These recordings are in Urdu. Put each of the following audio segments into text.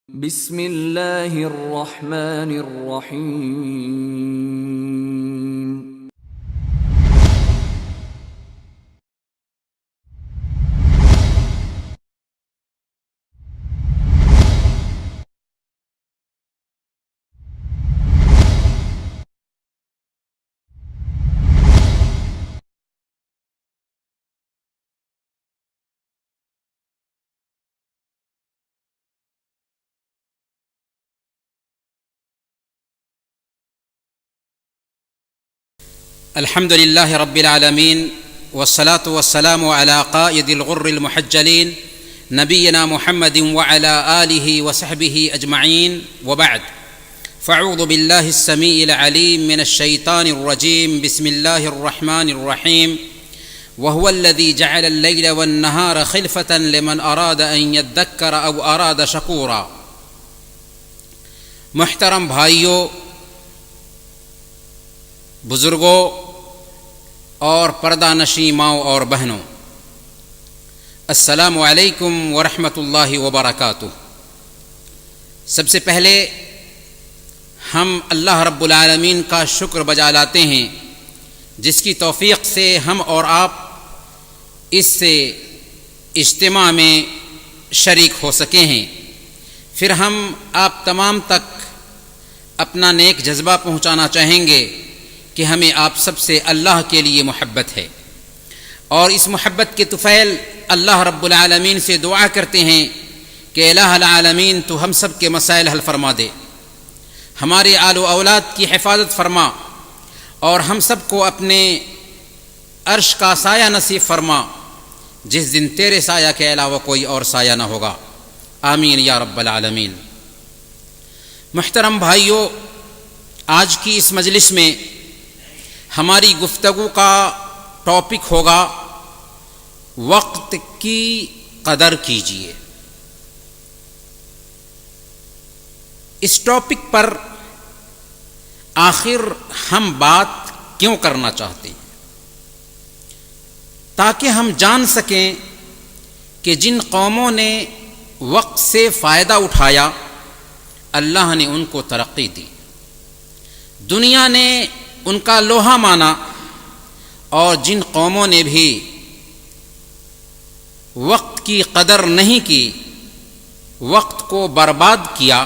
بسم اللہ الرحمن الرحیم۔ الحمد لله رب العالمين والصلاة والسلام على قائد الغر المحجلين نبينا محمد وعلى آله وصحبه أجمعين، وبعد، فأعوذ بالله السميع العليم من الشيطان الرجيم. بسم الله الرحمن الرحيم. وهو الذي جعل الليل والنهار خلفة لمن أراد أن يذكر أو أراد شكورا. محترم بھائیوں، بزرگوں اور پردہ نشین ماؤں اور بہنوں، السلام علیکم ورحمۃ اللہ وبرکاتہ۔ سب سے پہلے ہم اللہ رب العالمین کا شکر بجا لاتے ہیں، جس کی توفیق سے ہم اور آپ اس اجتماع میں شریک ہو سکے ہیں۔ پھر ہم آپ تمام تک اپنا نیک جذبہ پہنچانا چاہیں گے کہ ہمیں آپ سب سے اللہ کے لیے محبت ہے، اور اس محبت کے طفیل اللہ رب العالمین سے دعا کرتے ہیں کہ الہ العالمین تو ہم سب کے مسائل حل فرما دے، ہمارے آل و اولاد کی حفاظت فرما، اور ہم سب کو اپنے عرش کا سایہ نصیب فرما، جس دن تیرے سایہ کے علاوہ کوئی اور سایہ نہ ہوگا، آمین یا رب العالمین۔ محترم بھائیوں، آج کی اس مجلس میں ہماری گفتگو کا ٹاپک ہوگا وقت کی قدر کیجیے۔ اس ٹاپک پر آخر ہم بات کیوں کرنا چاہتے ہیں؟ تاکہ ہم جان سکیں کہ جن قوموں نے وقت سے فائدہ اٹھایا، اللہ نے ان کو ترقی دی، دنیا نے ان کا لوہا مانا، اور جن قوموں نے بھی وقت کی قدر نہیں کی، وقت کو برباد کیا،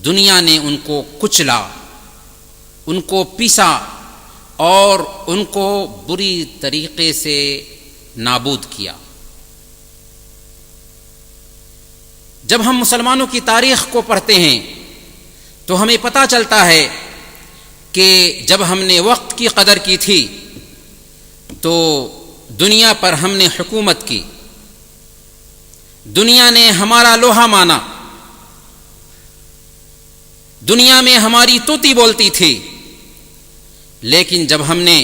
دنیا نے ان کو کچلا، ان کو پیسا، اور ان کو بری طریقے سے نابود کیا۔ جب ہم مسلمانوں کی تاریخ کو پڑھتے ہیں تو ہمیں پتہ چلتا ہے کہ جب ہم نے وقت کی قدر کی تھی تو دنیا پر ہم نے حکومت کی، دنیا نے ہمارا لوہا مانا، دنیا میں ہماری توتی بولتی تھی، لیکن جب ہم نے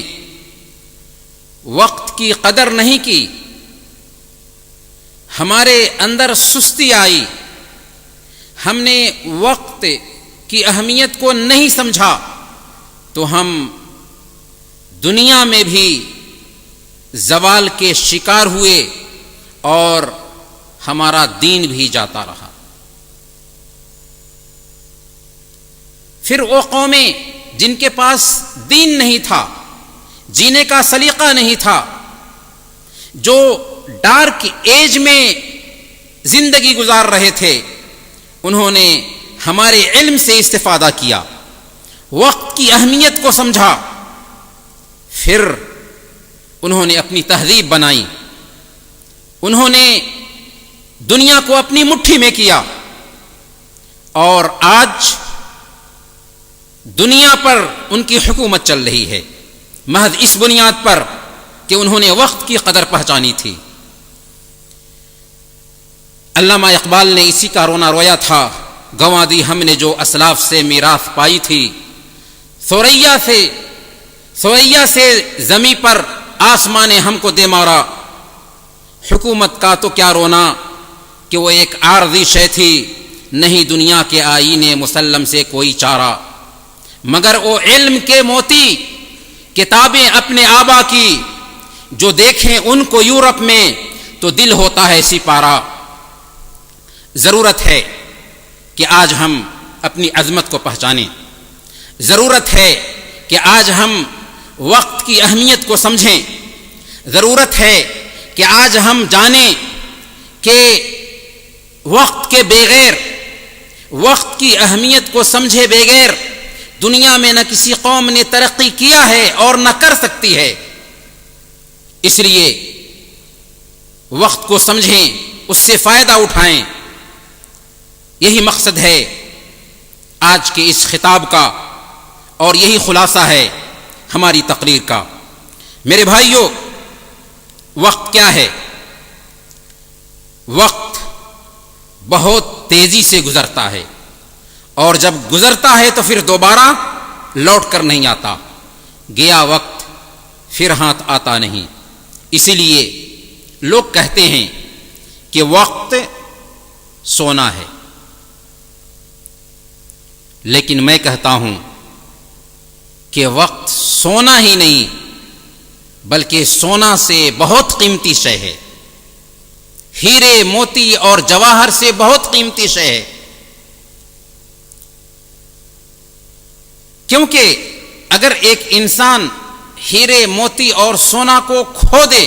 وقت کی قدر نہیں کی، ہمارے اندر سستی آئی، ہم نے وقت کی اہمیت کو نہیں سمجھا، تو ہم دنیا میں بھی زوال کے شکار ہوئے، اور ہمارا دین بھی جاتا رہا۔ پھر وہ قومیں جن کے پاس دین نہیں تھا، جینے کا سلیقہ نہیں تھا، جو ڈارک ایج میں زندگی گزار رہے تھے، انہوں نے ہمارے علم سے استفادہ کیا، وقت کی اہمیت کو سمجھا، پھر انہوں نے اپنی تہذیب بنائی، انہوں نے دنیا کو اپنی مٹھی میں کیا، اور آج دنیا پر ان کی حکومت چل رہی ہے، محض اس بنیاد پر کہ انہوں نے وقت کی قدر پہچانی تھی۔ علامہ اقبال نے اسی کا رونا رویا تھا، گنوا دی ہم نے جو اسلاف سے میراث پائی تھی، ثریا سے زمیں پر آسمان نے ہم کو دے مارا، حکومت کا تو کیا رونا کہ وہ ایک عارضی شے تھی، نہیں دنیا کے آئینے مسلم سے کوئی چارہ، مگر وہ علم کے موتی کتابیں اپنے آبا کی، جو دیکھیں ان کو یورپ میں تو دل ہوتا ہے سپارہ۔ ضرورت ہے کہ آج ہم اپنی عظمت کو پہچانیں، ضرورت ہے کہ آج ہم وقت کی اہمیت کو سمجھیں، ضرورت ہے کہ آج ہم جانیں کہ وقت کے بغیر، وقت کی اہمیت کو سمجھے بغیر دنیا میں نہ کسی قوم نے ترقی کیا ہے اور نہ کر سکتی ہے۔ اس لیے وقت کو سمجھیں، اس سے فائدہ اٹھائیں۔ یہی مقصد ہے آج کے اس خطاب کا، اور یہی خلاصہ ہے ہماری تقریر کا۔ میرے بھائیوں، وقت کیا ہے؟ وقت بہت تیزی سے گزرتا ہے، اور جب گزرتا ہے تو پھر دوبارہ لوٹ کر نہیں آتا۔ گیا وقت پھر ہاتھ آتا نہیں۔ اسی لیے لوگ کہتے ہیں کہ وقت سونا ہے، لیکن میں کہتا ہوں کہ وقت سونا ہی نہیں بلکہ سونا سے بہت قیمتی شے ہے، ہیرے موتی اور جواہر سے بہت قیمتی شے ہے۔ کیونکہ اگر ایک انسان ہیرے موتی اور سونا کو کھو دے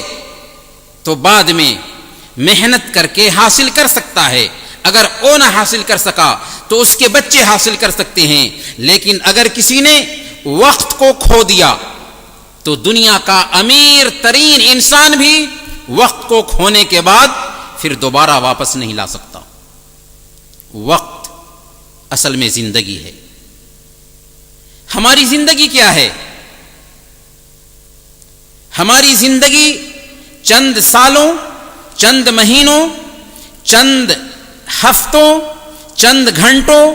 تو بعد میں محنت کر کے حاصل کر سکتا ہے، اگر وہ نہ حاصل کر سکا تو اس کے بچے حاصل کر سکتے ہیں، لیکن اگر کسی نے وقت کو کھو دیا تو دنیا کا امیر ترین انسان بھی وقت کو کھونے کے بعد پھر دوبارہ واپس نہیں لا سکتا۔ وقت اصل میں زندگی ہے۔ ہماری زندگی کیا ہے؟ ہماری زندگی چند سالوں، چند مہینوں، چند ہفتوں، چند گھنٹوں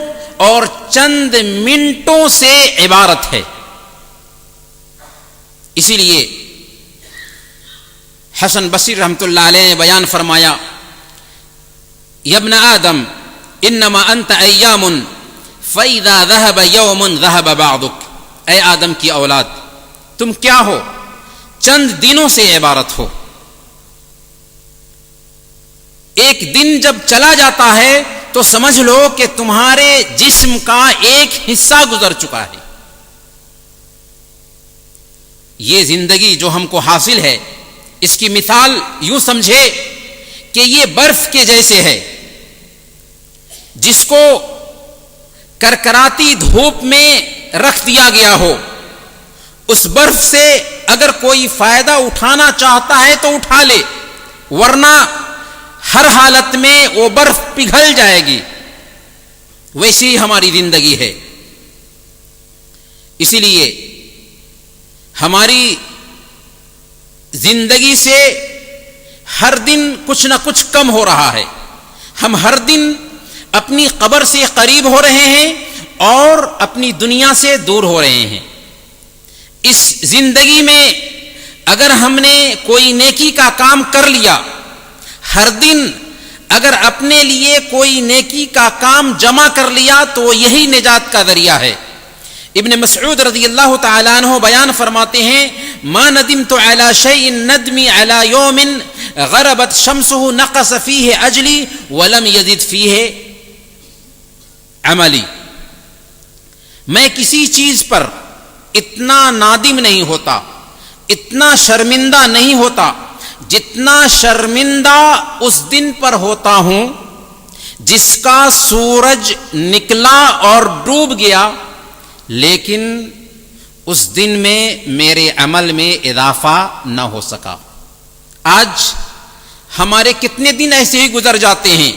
اور چند منٹوں سے عبارت ہے۔ اسی لیے حسن بصری رحمۃ اللہ علیہ نے بیان فرمایا، یا ابن آدم انما انت ایام فاذا ذهب یوم ذهب بعضک، اے آدم کی اولاد تم کیا ہو؟ چند دنوں سے عبارت ہو۔ ایک دن جب چلا جاتا ہے تو سمجھ لو کہ تمہارے جسم کا ایک حصہ گزر چکا ہے۔ یہ زندگی جو ہم کو حاصل ہے، اس کی مثال یوں سمجھے کہ یہ برف کے جیسے ہے، جس کو کرکراتی دھوپ میں رکھ دیا گیا ہو۔ اس برف سے اگر کوئی فائدہ اٹھانا چاہتا ہے تو اٹھا لے، ورنہ ہر حالت میں وہ برف پگھل جائے گی۔ ویسی ہماری زندگی ہے۔ اسی لیے ہماری زندگی سے ہر دن کچھ نہ کچھ کم ہو رہا ہے۔ ہم ہر دن اپنی قبر سے قریب ہو رہے ہیں اور اپنی دنیا سے دور ہو رہے ہیں۔ اس زندگی میں اگر ہم نے کوئی نیکی کا کام کر لیا، ہر دن اگر اپنے لیے کوئی نیکی کا کام جمع کر لیا تو یہی نجات کا ذریعہ ہے۔ ابن مسعود رضی اللہ تعالیٰ عنہ بیان فرماتے ہیں، ما ندمت على شيء ندمی على يوم غربت شمسه نقص فيه اجلی ولم يزد فيه عملی۔ میں کسی چیز پر اتنا نادم نہیں ہوتا، اتنا شرمندہ نہیں ہوتا جتنا شرمندہ اس دن پر ہوتا ہوں جس کا سورج نکلا اور ڈوب گیا، لیکن اس دن میں میرے عمل میں اضافہ نہ ہو سکا۔ آج ہمارے کتنے دن ایسے ہی گزر جاتے ہیں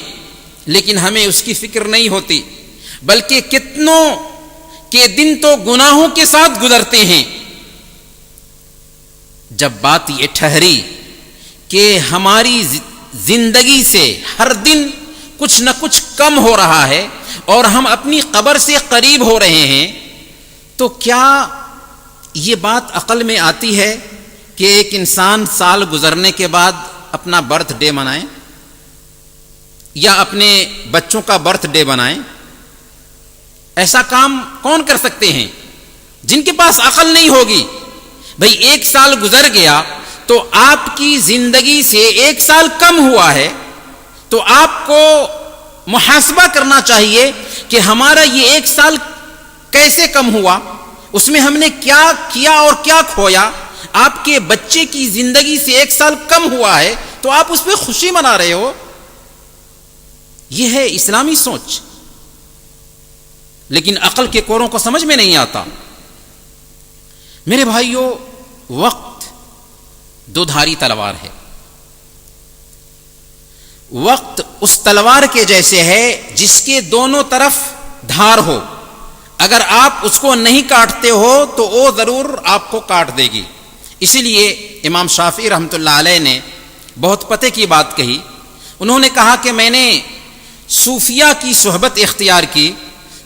لیکن ہمیں اس کی فکر نہیں ہوتی، بلکہ کتنوں کے دن تو گناہوں کے ساتھ گزرتے ہیں۔ جب بات یہ ٹھہری کہ ہماری زندگی سے ہر دن کچھ نہ کچھ کم ہو رہا ہے اور ہم اپنی قبر سے قریب ہو رہے ہیں، تو کیا یہ بات عقل میں آتی ہے کہ ایک انسان سال گزرنے کے بعد اپنا برتھ ڈے منائے یا اپنے بچوں کا برتھ ڈے بنائیں؟ ایسا کام کون کر سکتے ہیں؟ جن کے پاس عقل نہیں ہوگی۔ بھئی ایک سال گزر گیا تو آپ کی زندگی سے ایک سال کم ہوا ہے، تو آپ کو محاسبہ کرنا چاہیے کہ ہمارا یہ 1 سال کیسے کم ہوا، اس میں ہم نے کیا کیا اور کیا کھویا۔ آپ کے بچے کی زندگی سے 1 سال کم ہوا ہے تو آپ اس پہ خوشی منا رہے ہو، یہ ہے اسلامی سوچ، لیکن عقل کے کوروں کو سمجھ میں نہیں آتا۔ میرے بھائیوں، وقت 2 دھاری تلوار ہے۔ وقت اس تلوار کے جیسے ہے جس کے دونوں طرف دھار ہو، اگر آپ اس کو نہیں کاٹتے ہو تو وہ ضرور آپ کو کاٹ دے گی۔ اسی لیے امام شافعی رحمۃ اللہ علیہ نے بہت پتے کی بات کہی۔ انہوں نے کہا کہ میں نے صوفیہ کی صحبت اختیار کی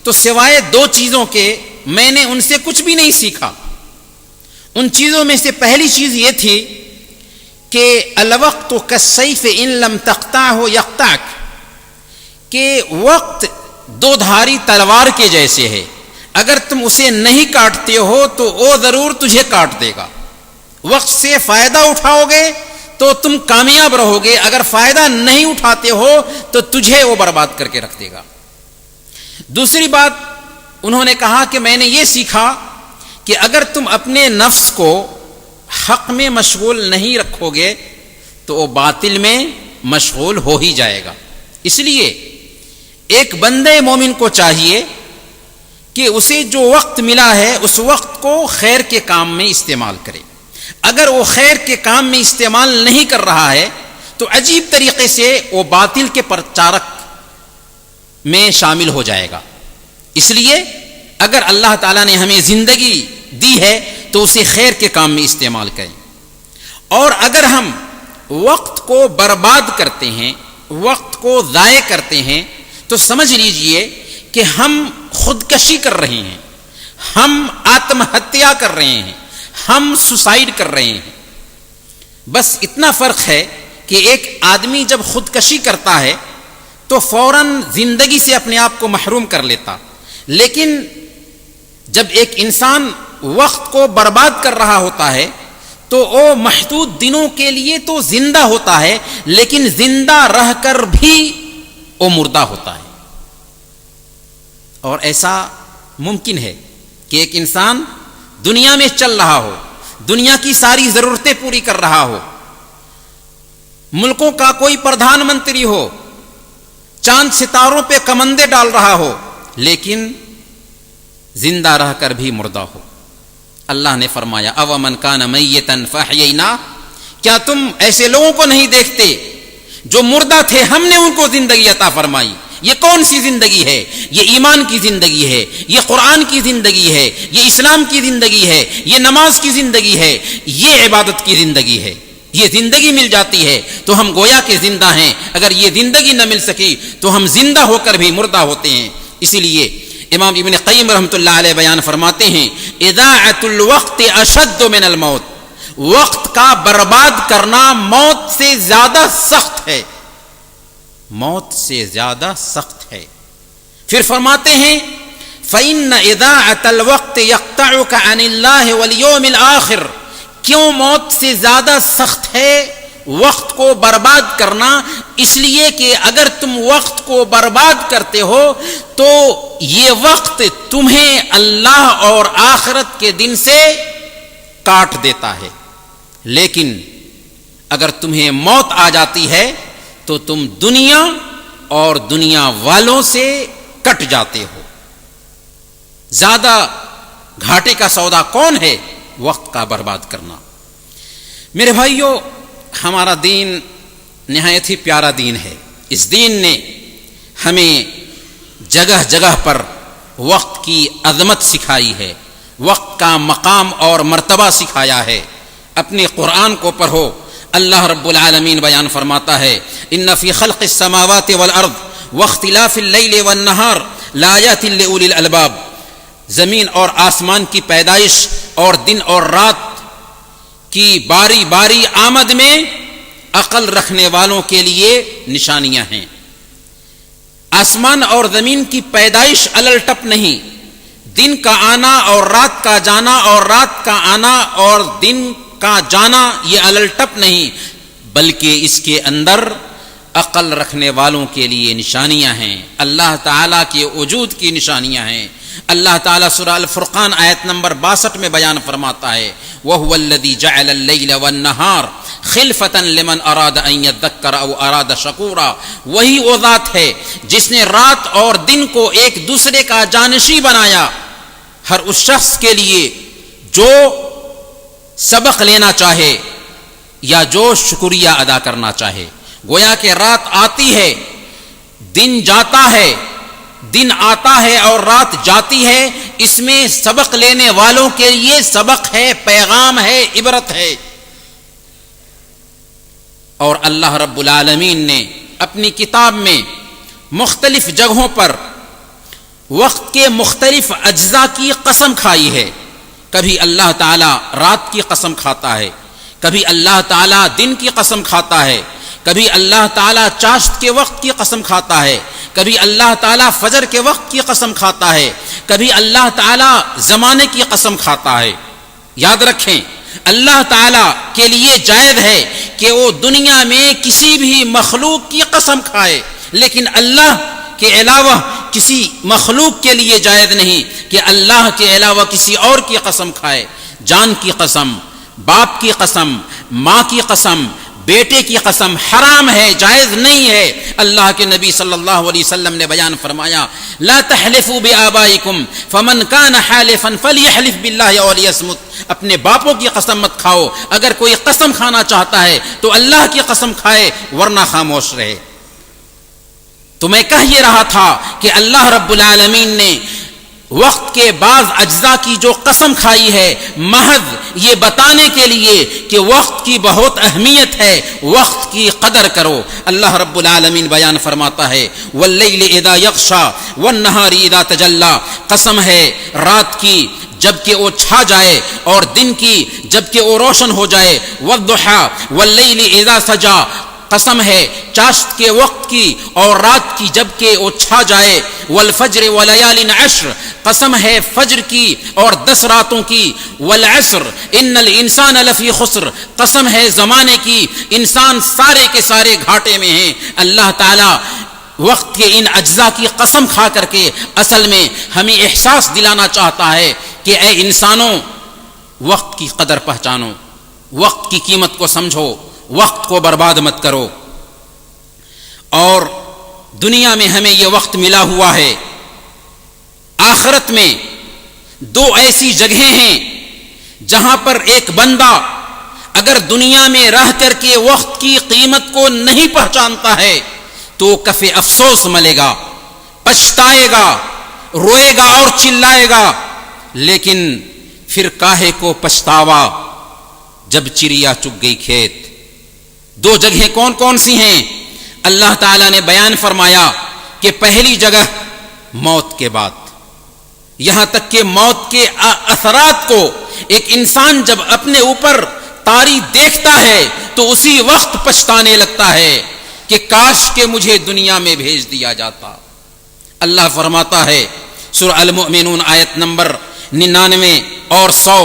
تو سوائے 2 چیزوں کے میں نے ان سے کچھ بھی نہیں سیکھا۔ ان چیزوں میں سے پہلی چیز یہ تھی کہ الوقت کالسیف ان لم تقطعہ یقطعک، کہ وقت 2 دھاری تلوار کے جیسے ہے، اگر تم اسے نہیں کاٹتے ہو تو وہ ضرور تجھے کاٹ دے گا۔ وقت سے فائدہ اٹھاؤ گے تو تم کامیاب رہو گے، اگر فائدہ نہیں اٹھاتے ہو تو تجھے وہ برباد کر کے رکھ دے گا۔ دوسری بات انہوں نے کہا کہ میں نے یہ سیکھا کہ اگر تم اپنے نفس کو حق میں مشغول نہیں رکھو گے تو وہ باطل میں مشغول ہو ہی جائے گا۔ اس لیے ایک بندے مومن کو چاہیے کہ اسے جو وقت ملا ہے اس وقت کو خیر کے کام میں استعمال کرے۔ اگر وہ خیر کے کام میں استعمال نہیں کر رہا ہے تو عجیب طریقے سے وہ باطل کے پرچارک میں شامل ہو جائے گا۔ اس لیے اگر اللہ تعالیٰ نے ہمیں زندگی دی ہے تو اسے خیر کے کام میں استعمال کریں، اور اگر ہم وقت کو برباد کرتے ہیں، وقت کو ضائع کرتے ہیں، تو سمجھ لیجئے کہ ہم خودکشی کر رہے ہیں، ہم آتم ہتیا کر رہے ہیں، ہم سوسائڈ کر رہے ہیں۔ بس اتنا فرق ہے کہ ایک آدمی جب خودکشی کرتا ہے تو فوراً زندگی سے اپنے آپ کو محروم کر لیتا، لیکن جب ایک انسان وقت کو برباد کر رہا ہوتا ہے تو وہ محدود دنوں کے لیے تو زندہ ہوتا ہے، لیکن زندہ رہ کر بھی وہ مردہ ہوتا ہے۔ اور ایسا ممکن ہے کہ ایک انسان دنیا میں چل رہا ہو، دنیا کی ساری ضرورتیں پوری کر رہا ہو، ملکوں کا کوئی پردھان منتری ہو، چاند ستاروں پہ کمندے ڈال رہا ہو، لیکن زندہ رہ کر بھی مردہ ہو۔ اللہ نے فرمایا اومن کان میتا فاحییناہ، کیا تم ایسے لوگوں کو نہیں دیکھتے جو مردہ تھے، ہم نے ان کو زندگی عطا فرمائی۔ یہ کون سی زندگی ہے؟ یہ ایمان کی زندگی ہے، یہ قرآن کی زندگی ہے، یہ اسلام کی زندگی ہے، یہ نماز کی زندگی ہے، یہ عبادت کی زندگی ہے۔ یہ زندگی مل جاتی ہے تو ہم گویا کہ زندہ ہیں، اگر یہ زندگی نہ مل سکی تو ہم زندہ ہو کر بھی مردہ ہوتے ہیں۔ اسی لیے امام ابن قیم رحمۃ اللہ علیہ بیان فرماتے ہیں اضاعۃ الوقت اشد من الموت، وقت کا برباد کرنا موت سے زیادہ سخت ہے، موت سے زیادہ سخت ہے۔ پھر فرماتے ہیں فإن إضاعة الوقت يقطعك عن الله واليوم الآخر، کیوں موت سے زیادہ سخت ہے وقت کو برباد کرنا؟ اس لیے کہ اگر تم وقت کو برباد کرتے ہو تو یہ وقت تمہیں اللہ اور آخرت کے دن سے کاٹ دیتا ہے، لیکن اگر تمہیں موت آ جاتی ہے تو تم دنیا اور دنیا والوں سے کٹ جاتے ہو۔ زیادہ گھاٹے کا سودا کون ہے؟ وقت کا برباد کرنا۔ میرے بھائیوں، ہمارا دین نہایت ہی پیارا دین ہے۔ اس دین نے ہمیں جگہ جگہ پر وقت کی عظمت سکھائی ہے، وقت کا مقام اور مرتبہ سکھایا ہے۔ اپنے قرآن کو پڑھو، اللہ رب العالمین بیان فرماتا ہے ان فی خلق السماوات والارض واختلاف اللیل والنہار لآیات لأولی الالباب، زمین اور آسمان کی پیدائش اور دن اور رات کی باری باری آمد میں عقل رکھنے والوں کے لیے نشانیاں ہیں۔ آسمان اور زمین کی پیدائش الٹپ نہیں، دن کا آنا اور رات کا جانا اور رات کا آنا اور دن کا جانا یہ الٹپ نہیں، بلکہ اس کے اندر عقل رکھنے والوں کے لیے نشانیاں ہیں، اللہ تعالیٰ کے وجود کی نشانیاں ہیں۔ اللہ تعالیٰ سورہ الفرقان آیت نمبر 62 میں بیان فرماتا ہے وَهُوَ الَّذِي جَعَلَ اللَّيْلَ وَالنَّهَارَ خِلْفَةً لِمَنْ أَرَادَ أَنْ يَذَّكَّرَ أَوْ أَرَادَ شَكُورًا، وہی وہ ذات ہے جس نے رات اور دن کو ایک دوسرے کا جانشین بنایا، ہر اس شخص کے لیے جو سبق لینا چاہے یا جو شکریہ ادا کرنا چاہے۔ گویا کہ رات آتی ہے، دن جاتا ہے، دن آتا ہے اور رات جاتی ہے، اس میں سبق لینے والوں کے لیے سبق ہے، پیغام ہے، عبرت ہے۔ اور اللہ رب العالمین نے اپنی کتاب میں مختلف جگہوں پر وقت کے مختلف اجزاء کی قسم کھائی ہے۔ کبھی اللہ تعالیٰ رات کی قسم کھاتا ہے، کبھی اللہ تعالیٰ دن کی قسم کھاتا ہے، کبھی اللہ تعالیٰ چاشت کے وقت کی قسم کھاتا ہے، کبھی اللہ تعالیٰ فجر کے وقت کی قسم کھاتا ہے، کبھی اللہ تعالیٰ زمانے کی قسم کھاتا ہے۔ یاد رکھیں، اللہ تعالیٰ کے لیے جائز ہے کہ وہ دنیا میں کسی بھی مخلوق کی قسم کھائے، لیکن اللہ کے علاوہ کسی مخلوق کے لیے جائز نہیں کہ اللہ کے علاوہ کسی اور کی قسم کھائے۔ جان کی قسم، باپ کی قسم، ماں کی قسم، بیٹے کی قسم حرام ہے، جائز نہیں ہے۔ اللہ کے نبی صلی اللہ علیہ وسلم نے بیان فرمایا لا تحلفوا بآبائکم فمن کان حالفا فلیحلف باللہ او لیصمت، اپنے باپوں کی قسم مت کھاؤ، اگر کوئی قسم کھانا چاہتا ہے تو اللہ کی قسم کھائے ورنہ خاموش رہے۔ تو میں کہہ یہ رہا تھا کہ اللہ رب العالمین نے وقت کے بعض اجزاء کی جو قسم کھائی ہے محض یہ بتانے کے لیے کہ وقت کی بہت اہمیت ہے، وقت کی قدر کرو۔ اللہ رب العالمین بیان فرماتا ہے واللیل اذا یغشا والنہار اذا تجلی، قسم ہے رات کی جب کہ وہ چھا جائے اور دن کی جب کہ وہ روشن ہو جائے، والضحی واللیل اذا سجا، قسم ہے چاشت کے وقت کی اور رات کی جب کہ وہ چھا جائے، والفجر ولیال عشر، قسم ہے فجر کی اور 10 راتوں کی، والعصر ان الانسان لفی خسر، قسم ہے زمانے کی، انسان سارے کے سارے گھاٹے میں ہیں۔ اللہ تعالی وقت کے ان اجزاء کی قسم کھا کر کے اصل میں ہمیں احساس دلانا چاہتا ہے کہ اے انسانوں، وقت کی قدر پہچانو، وقت کی قیمت کو سمجھو، وقت کو برباد مت کرو۔ اور دنیا میں ہمیں یہ وقت ملا ہوا ہے، آخرت میں 2 ایسی جگہیں ہیں جہاں پر ایک بندہ اگر دنیا میں رہ کر کے وقت کی قیمت کو نہیں پہچانتا ہے تو کف افسوس ملے گا، پچھتائے گا، روئے گا اور چلائے گا، لیکن پھر کاہے کو پچھتاوا جب چڑیا چگ گئی کھیت۔ 2 جگہیں کون کون سی ہیں؟ اللہ تعالیٰ نے بیان فرمایا کہ پہلی جگہ موت کے بعد، یہاں تک کہ موت کے اثرات کو ایک انسان جب اپنے اوپر طاری دیکھتا ہے تو اسی وقت پچھتانے لگتا ہے کہ کاش کہ مجھے دنیا میں بھیج دیا جاتا۔ اللہ فرماتا ہے سورہ المؤمنون آیت نمبر 99 اور 100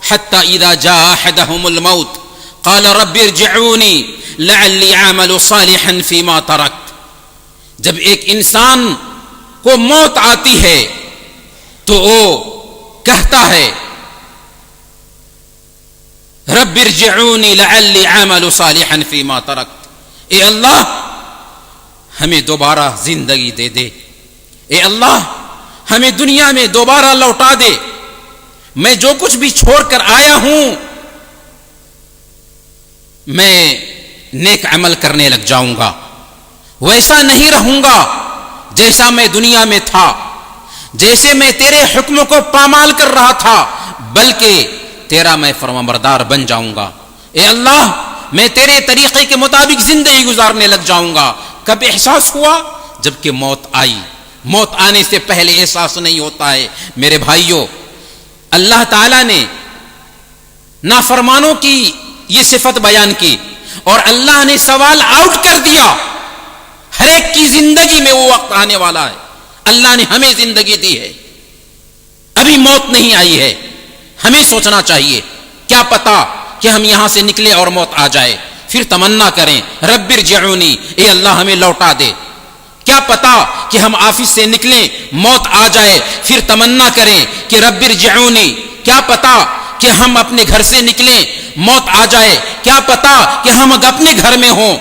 حتی اذا جاء احدهم الموت قال رب ارجعونی لعلی اعمل صالحا فیما ترکت، جب ایک انسان کو موت آتی ہے تو وہ کہتا ہے رب ارجعونی لعلی اعمل صالحا فیما ترکت، اے اللہ ہمیں دوبارہ زندگی دے دے، اے اللہ ہمیں دنیا میں دوبارہ لوٹا دے، میں جو کچھ بھی چھوڑ کر آیا ہوں میں نیک عمل کرنے لگ جاؤں گا، ویسا نہیں رہوں گا جیسا میں دنیا میں تھا، جیسے میں تیرے حکموں کو پامال کر رہا تھا، بلکہ تیرا میں فرمانبردار بن جاؤں گا۔ اے اللہ میں تیرے طریقے کے مطابق زندگی گزارنے لگ جاؤں گا۔ کب احساس ہوا؟ جبکہ موت آئی۔ موت آنے سے پہلے احساس نہیں ہوتا ہے۔ میرے بھائیوں، اللہ تعالیٰ نے نافرمانوں کی یہ صفت بیان کی اور اللہ نے سوال آؤٹ کر دیا، ہر ایک کی زندگی میں وہ وقت آنے والا ہے۔ اللہ نے ہمیں زندگی دی ہے، ابھی موت نہیں آئی ہے، ہمیں سوچنا چاہیے کیا پتا کہ ہم یہاں سے نکلے اور موت آ جائے، پھر تمنا کریں رب ارجعونی، اے اللہ ہمیں لوٹا دے۔ کیا پتا کہ ہم آفس سے نکلیں موت آ جائے، پھر تمنا کریں کہ رب ارجعونی۔ کیا پتا کہ ہم اپنے گھر سے نکلیں موت آ جائے، کیا پتا کہ ہم اپنے گھر میں ہوں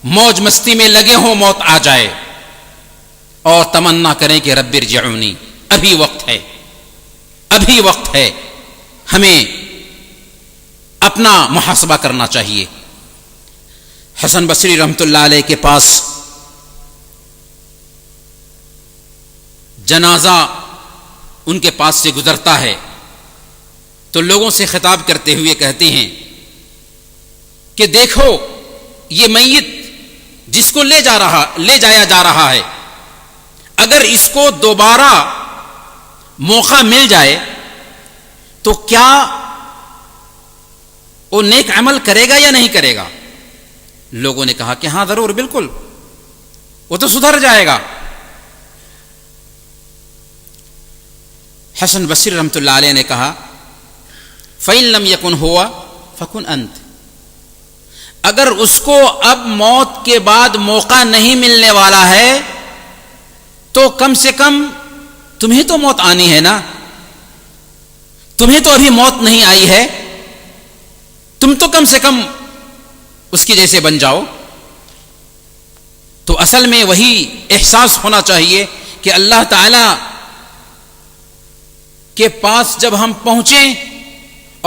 موج مستی میں لگے ہوں موت آ جائے، اور تمنا کریں کہ رب ارجعونی۔ ابھی وقت ہے، ابھی وقت ہے، ہمیں اپنا محاسبہ کرنا چاہیے۔ حسن بصری رحمۃ اللہ علیہ کے پاس جنازہ ان کے پاس سے گزرتا ہے تو لوگوں سے خطاب کرتے ہوئے کہتے ہیں کہ دیکھو یہ میت جس کو لے جایا جا رہا ہے، اگر اس کو دوبارہ موقع مل جائے تو کیا وہ نیک عمل کرے گا یا نہیں کرے گا؟ لوگوں نے کہا کہ ہاں ضرور، بالکل، وہ تو سدھر جائے گا۔ حسن بصری رحمۃ اللہ علیہ نے کہا فَإِن لَمْ يَكُنْ هُوَ فَكُنْ أَنْتَ، اگر اس کو اب موت کے بعد موقع نہیں ملنے والا ہے تو کم سے کم تمہیں تو موت آنی ہے نا، تمہیں تو ابھی موت نہیں آئی ہے، تم تو کم سے کم اس کی جیسے بن جاؤ۔ تو اصل میں وہی احساس ہونا چاہیے کہ اللہ تعالی کے پاس جب ہم پہنچیں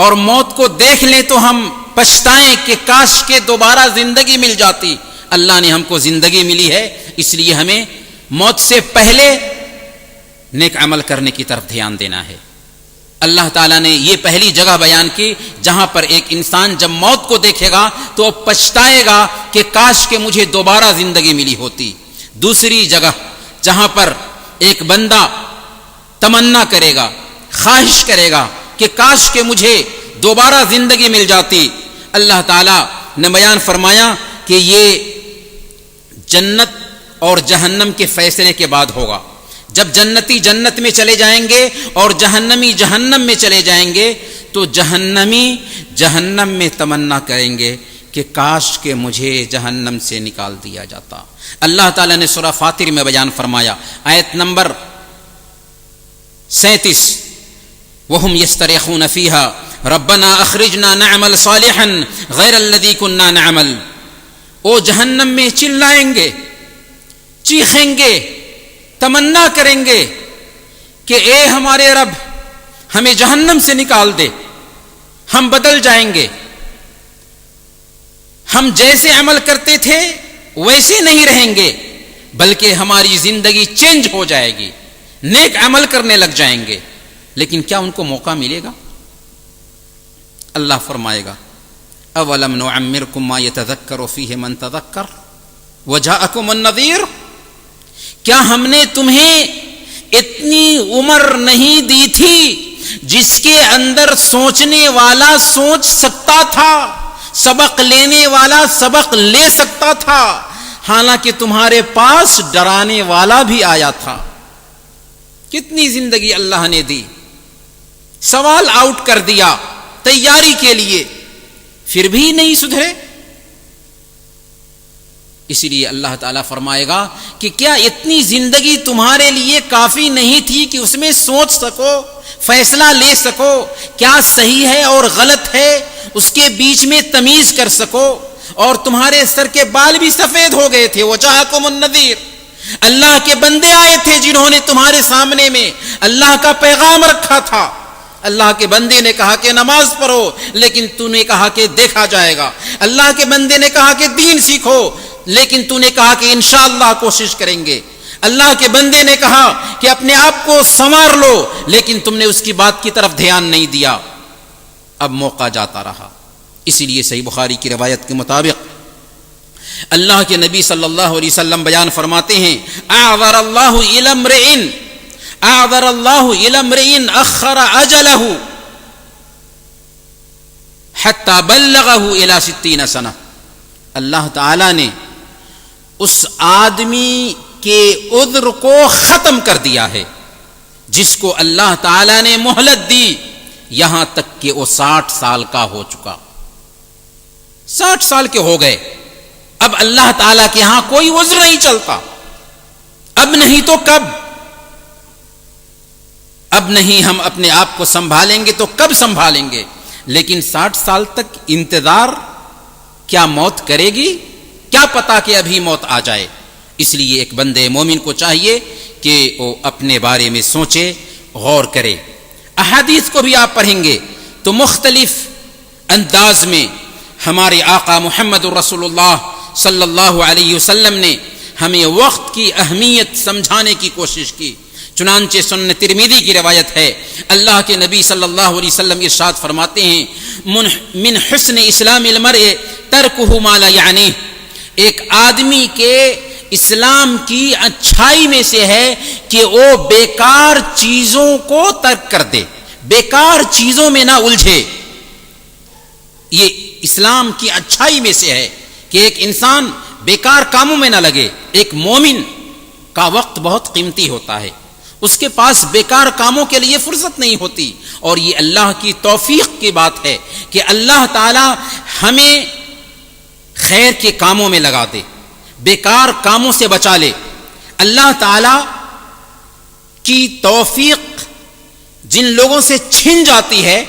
اور موت کو دیکھ لیں تو ہم پچھتائیں کہ کاش کے دوبارہ زندگی مل جاتی۔ اللہ نے ہم کو زندگی ملی ہے، اس لیے ہمیں موت سے پہلے نیک عمل کرنے کی طرف دھیان دینا ہے۔ اللہ تعالیٰ نے یہ پہلی جگہ بیان کی جہاں پر ایک انسان جب موت کو دیکھے گا تو پچھتائے گا کہ کاش کہ مجھے دوبارہ زندگی ملی ہوتی۔ دوسری جگہ جہاں پر ایک بندہ تمنا کرے گا، خواہش کرے گا کہ کاش کہ مجھے دوبارہ زندگی مل جاتی، اللہ تعالیٰ نے بیان فرمایا کہ یہ جنت اور جہنم کے فیصلے کے بعد ہوگا۔ جب جنتی جنت میں چلے جائیں گے اور جہنمی جہنم میں چلے جائیں گے تو جہنمی جہنم میں تمنا کریں گے کہ کاش کہ مجھے جہنم سے نکال دیا جاتا۔ اللہ تعالیٰ نے سورہ فاطر میں بیان فرمایا، آیت نمبر 37، وَهُمْ يَسْتَرِخُونَ فِيهَا رَبَّنَا أَخْرِجْنَا نَعْمَلْ صَالِحًا غَيْرَ الَّذِي كُنَّا نَعْمَلْ۔ وہ جہنم میں چلائیں گے، چیخیں گے، تمنا کریں گے کہ اے ہمارے رب ہمیں جہنم سے نکال دے، ہم بدل جائیں گے، ہم جیسے عمل کرتے تھے ویسے نہیں رہیں گے، بلکہ ہماری زندگی چینج ہو جائے گی، نیک عمل کرنے لگ جائیں گے۔ لیکن کیا ان کو موقع ملے گا؟ اللہ فرمائے گا اولم نعمرکم ما یتذکر فیہ من تذکر وجاءکم النذیر، کیا ہم نے تمہیں اتنی عمر نہیں دی تھی جس کے اندر سوچنے والا سوچ سکتا تھا، سبق لینے والا سبق لے سکتا تھا، حالانکہ تمہارے پاس ڈرانے والا بھی آیا تھا۔ کتنی زندگی اللہ نے دی، سوال آؤٹ کر دیا تیاری کے لیے، پھر بھی نہیں سدھرے۔ اسی لیے اللہ تعالیٰ فرمائے گا کہ کیا اتنی زندگی تمہارے لیے کافی نہیں تھی کہ اس میں سوچ سکو، فیصلہ لے سکو، کیا صحیح ہے اور غلط ہے اس کے بیچ میں تمیز کر سکو؟ اور تمہارے سر کے بال بھی سفید ہو گئے تھے، وجاءکم النذیر، اللہ کے بندے آئے تھے جنہوں نے تمہارے سامنے میں اللہ کا پیغام رکھا تھا۔ اللہ کے بندے نے کہا کہ نماز پڑھو، لیکن تو نے کہا کہ دیکھا جائے گا۔ اللہ کے بندے نے کہا کہ دین سیکھو، لیکن تو نے کہا کہ انشاءاللہ کوشش کریں گے۔ اللہ کے بندے نے کہا کہ اپنے آپ کو سنوار لو، لیکن تم نے اس کی بات کی طرف دھیان نہیں دیا۔ اب موقع جاتا رہا۔ اسی لیے صحیح بخاری کی روایت کے مطابق اللہ کے نبی صلی اللہ علیہ وسلم بیان فرماتے ہیں، اعذر اللہ الی امرئ اخر اجلہ حتی بلغہ الی 60 سنہ۔ اللہ تعالی نے اس آدمی کے عذر کو ختم کر دیا ہے جس کو اللہ تعالی نے مہلت دی یہاں تک کہ وہ 60 سال کا ہو چکا۔ 60 سال کے ہو گئے، اب اللہ تعالیٰ کے ہاں کوئی عذر نہیں چلتا، اب نہیں تو کب؟ اب نہیں ہم اپنے آپ کو سنبھالیں گے تو کب سنبھالیں گے؟ لیکن 60 سال تک انتظار، کیا موت کرے گی؟ کیا پتا کہ ابھی موت آ جائے؟ اس لیے ایک بندے مومن کو چاہیے کہ وہ اپنے بارے میں سوچے، غور کرے۔ احادیث کو بھی آپ پڑھیں گے تو مختلف انداز میں ہمارے آقا محمد رسول اللہ صلی اللہ علیہ وسلم نے ہمیں وقت کی اہمیت سمجھانے کی کوشش کی۔ چنانچہ سنن ترمذی کی روایت ہے، اللہ کے نبی صلی اللہ علیہ وسلم ارشاد فرماتے ہیں، من حسن اسلام المرء ترکہ ما لا یعنیہ، ایک آدمی کے اسلام کی اچھائی میں سے ہے کہ وہ بیکار چیزوں کو ترک کر دے، بیکار چیزوں میں نہ الجھے۔ یہ اسلام کی اچھائی میں سے ہے کہ ایک انسان بیکار کاموں میں نہ لگے۔ ایک مومن کا وقت بہت قیمتی ہوتا ہے، اس کے پاس بیکار کاموں کے لیے فرصت نہیں ہوتی، اور یہ اللہ کی توفیق کی بات ہے کہ اللہ تعالی ہمیں خیر کے کاموں میں لگا دے، بیکار کاموں سے بچا لے۔ اللہ تعالی کی توفیق جن لوگوں سے چھن جاتی ہے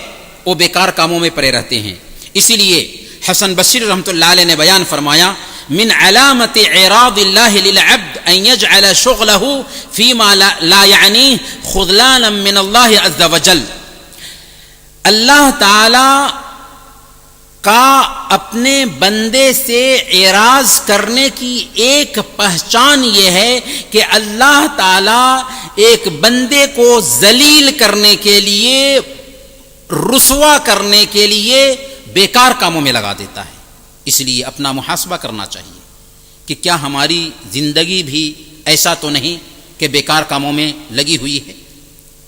وہ بیکار کاموں میں پڑے رہتے ہیں۔ اسی لیے حسن بصری رحمۃ اللہ علیہ نے بیان فرمایا، من علامت اعراض اللہ للعبد ان يجعل شغله فيما لا يعنيه خذلانا من اللہ عز وجل، اللہ تعالی کا اپنے بندے سے اعراض کرنے کی ایک پہچان یہ ہے کہ اللہ تعالی ایک بندے کو ذلیل کرنے کے لیے، رسوا کرنے کے لیے بیکار کاموں میں لگا دیتا ہے۔ اس لیے اپنا محاسبہ کرنا چاہیے کہ کیا ہماری زندگی بھی ایسا تو نہیں کہ بیکار کاموں میں لگی ہوئی ہے؟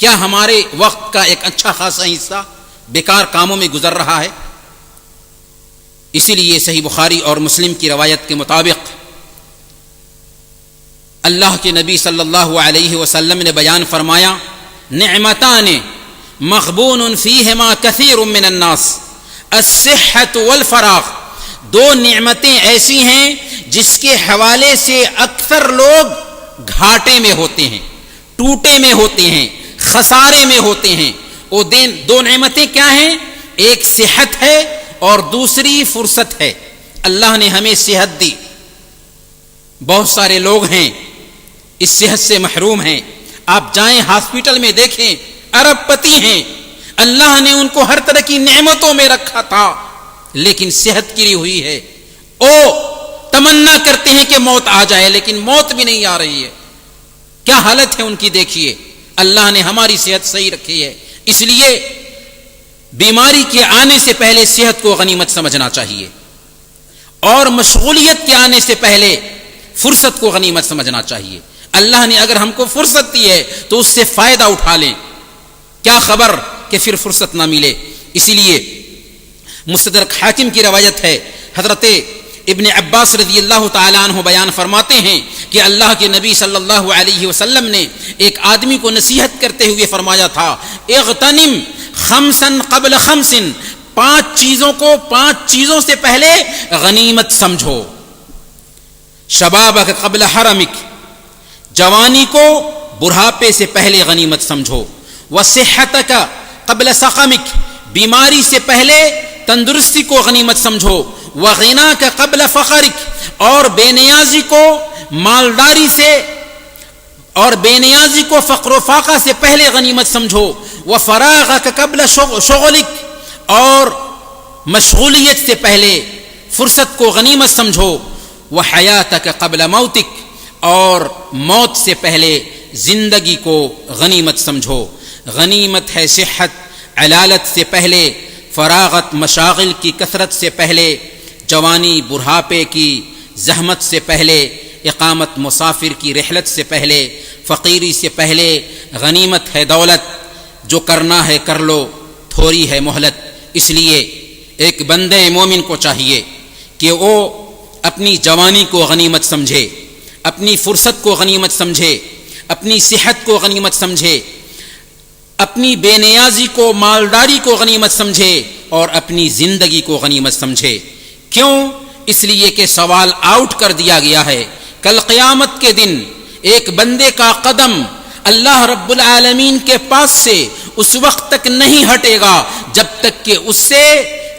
کیا ہمارے وقت کا ایک اچھا خاصا حصہ بیکار کاموں میں گزر رہا ہے؟ اسی لیے صحیح بخاری اور مسلم کی روایت کے مطابق اللہ کے نبی صلی اللہ علیہ وسلم نے بیان فرمایا، نعمتان مغبون فیہما کثیر من الناس، الصحۃ والفراغ، دو نعمتیں ایسی ہیں جس کے حوالے سے اکثر لوگ گھاٹے میں ہوتے ہیں، ٹوٹے میں ہوتے ہیں، خسارے میں ہوتے ہیں۔ وہ دو نعمتیں کیا ہیں؟ ایک صحت ہے اور دوسری فرصت ہے۔ اللہ نے ہمیں صحت دی، بہت سارے لوگ ہیں اس صحت سے محروم ہیں۔ آپ جائیں ہاسپٹل میں دیکھیں، ارب پتی ہیں، اللہ نے ان کو ہر طرح کی نعمتوں میں رکھا تھا، لیکن صحت گری ہوئی ہے۔ او تمنا کرتے ہیں کہ موت آ جائے، لیکن موت بھی نہیں آ رہی ہے۔ کیا حالت ہے ان کی دیکھیے۔ اللہ نے ہماری صحت صحیح رکھی ہے، اس لیے بیماری کے آنے سے پہلے صحت کو غنیمت سمجھنا چاہیے، اور مشغولیت کے آنے سے پہلے فرصت کو غنیمت سمجھنا چاہیے۔ اللہ نے اگر ہم کو فرصت دی ہے تو اس سے فائدہ اٹھا لیں، کیا خبر کہ پھر فرصت نہ ملے۔ اسی لیے مستدرک حاکم کی روایت ہے، حضرت ابن عباس رضی اللہ تعالیٰ عنہ بیان فرماتے ہیں کہ اللہ کے نبی صلی اللہ علیہ وسلم نے ایک آدمی کو نصیحت کرتے ہوئے فرمایا تھا، اغتنم خمسا قبل خمس، 5 چیزوں کو 5 چیزوں سے پہلے غنیمت سمجھو۔ شبابک قبل حرمک، جوانی کو بڑھاپے سے پہلے غنیمت سمجھو۔ وصحتک قبل سقمک، بیماری سے پہلے تندرستی کو غنیمت سمجھو۔ وغناک قبل فقرک، اور بے نیازی کو مالداری سے، اور بے نیازی کو فقر و فاقہ سے پہلے غنیمت سمجھو۔ وفراغک قبل شغلک، اور مشغولیت سے پہلے فرصت کو غنیمت سمجھو۔ وحیاتک قبل موتک، اور موت سے پہلے زندگی کو غنیمت سمجھو۔ غنیمت ہے صحت علالت سے پہلے، فراغت مشاغل کی کثرت سے پہلے، جوانی بڑھاپے کی زحمت سے پہلے، اقامت مسافر کی رحلت سے پہلے، فقیری سے پہلے۔ غنیمت ہے دولت، جو کرنا ہے کر لو، تھوڑی ہے مہلت۔ اس لیے ایک بندے مومن کو چاہیے کہ وہ اپنی جوانی کو غنیمت سمجھے، اپنی فرصت کو غنیمت سمجھے، اپنی صحت کو غنیمت سمجھے، اپنی بے نیازی کو مالداری کو غنیمت سمجھے، اور اپنی زندگی کو غنیمت سمجھے۔ کیوں؟ اس لیے کہ سوال آؤٹ کر دیا گیا ہے. کل قیامت کے دن ایک بندے کا قدم اللہ رب العالمین کے پاس سے اس وقت تک نہیں ہٹے گا جب تک کہ اس سے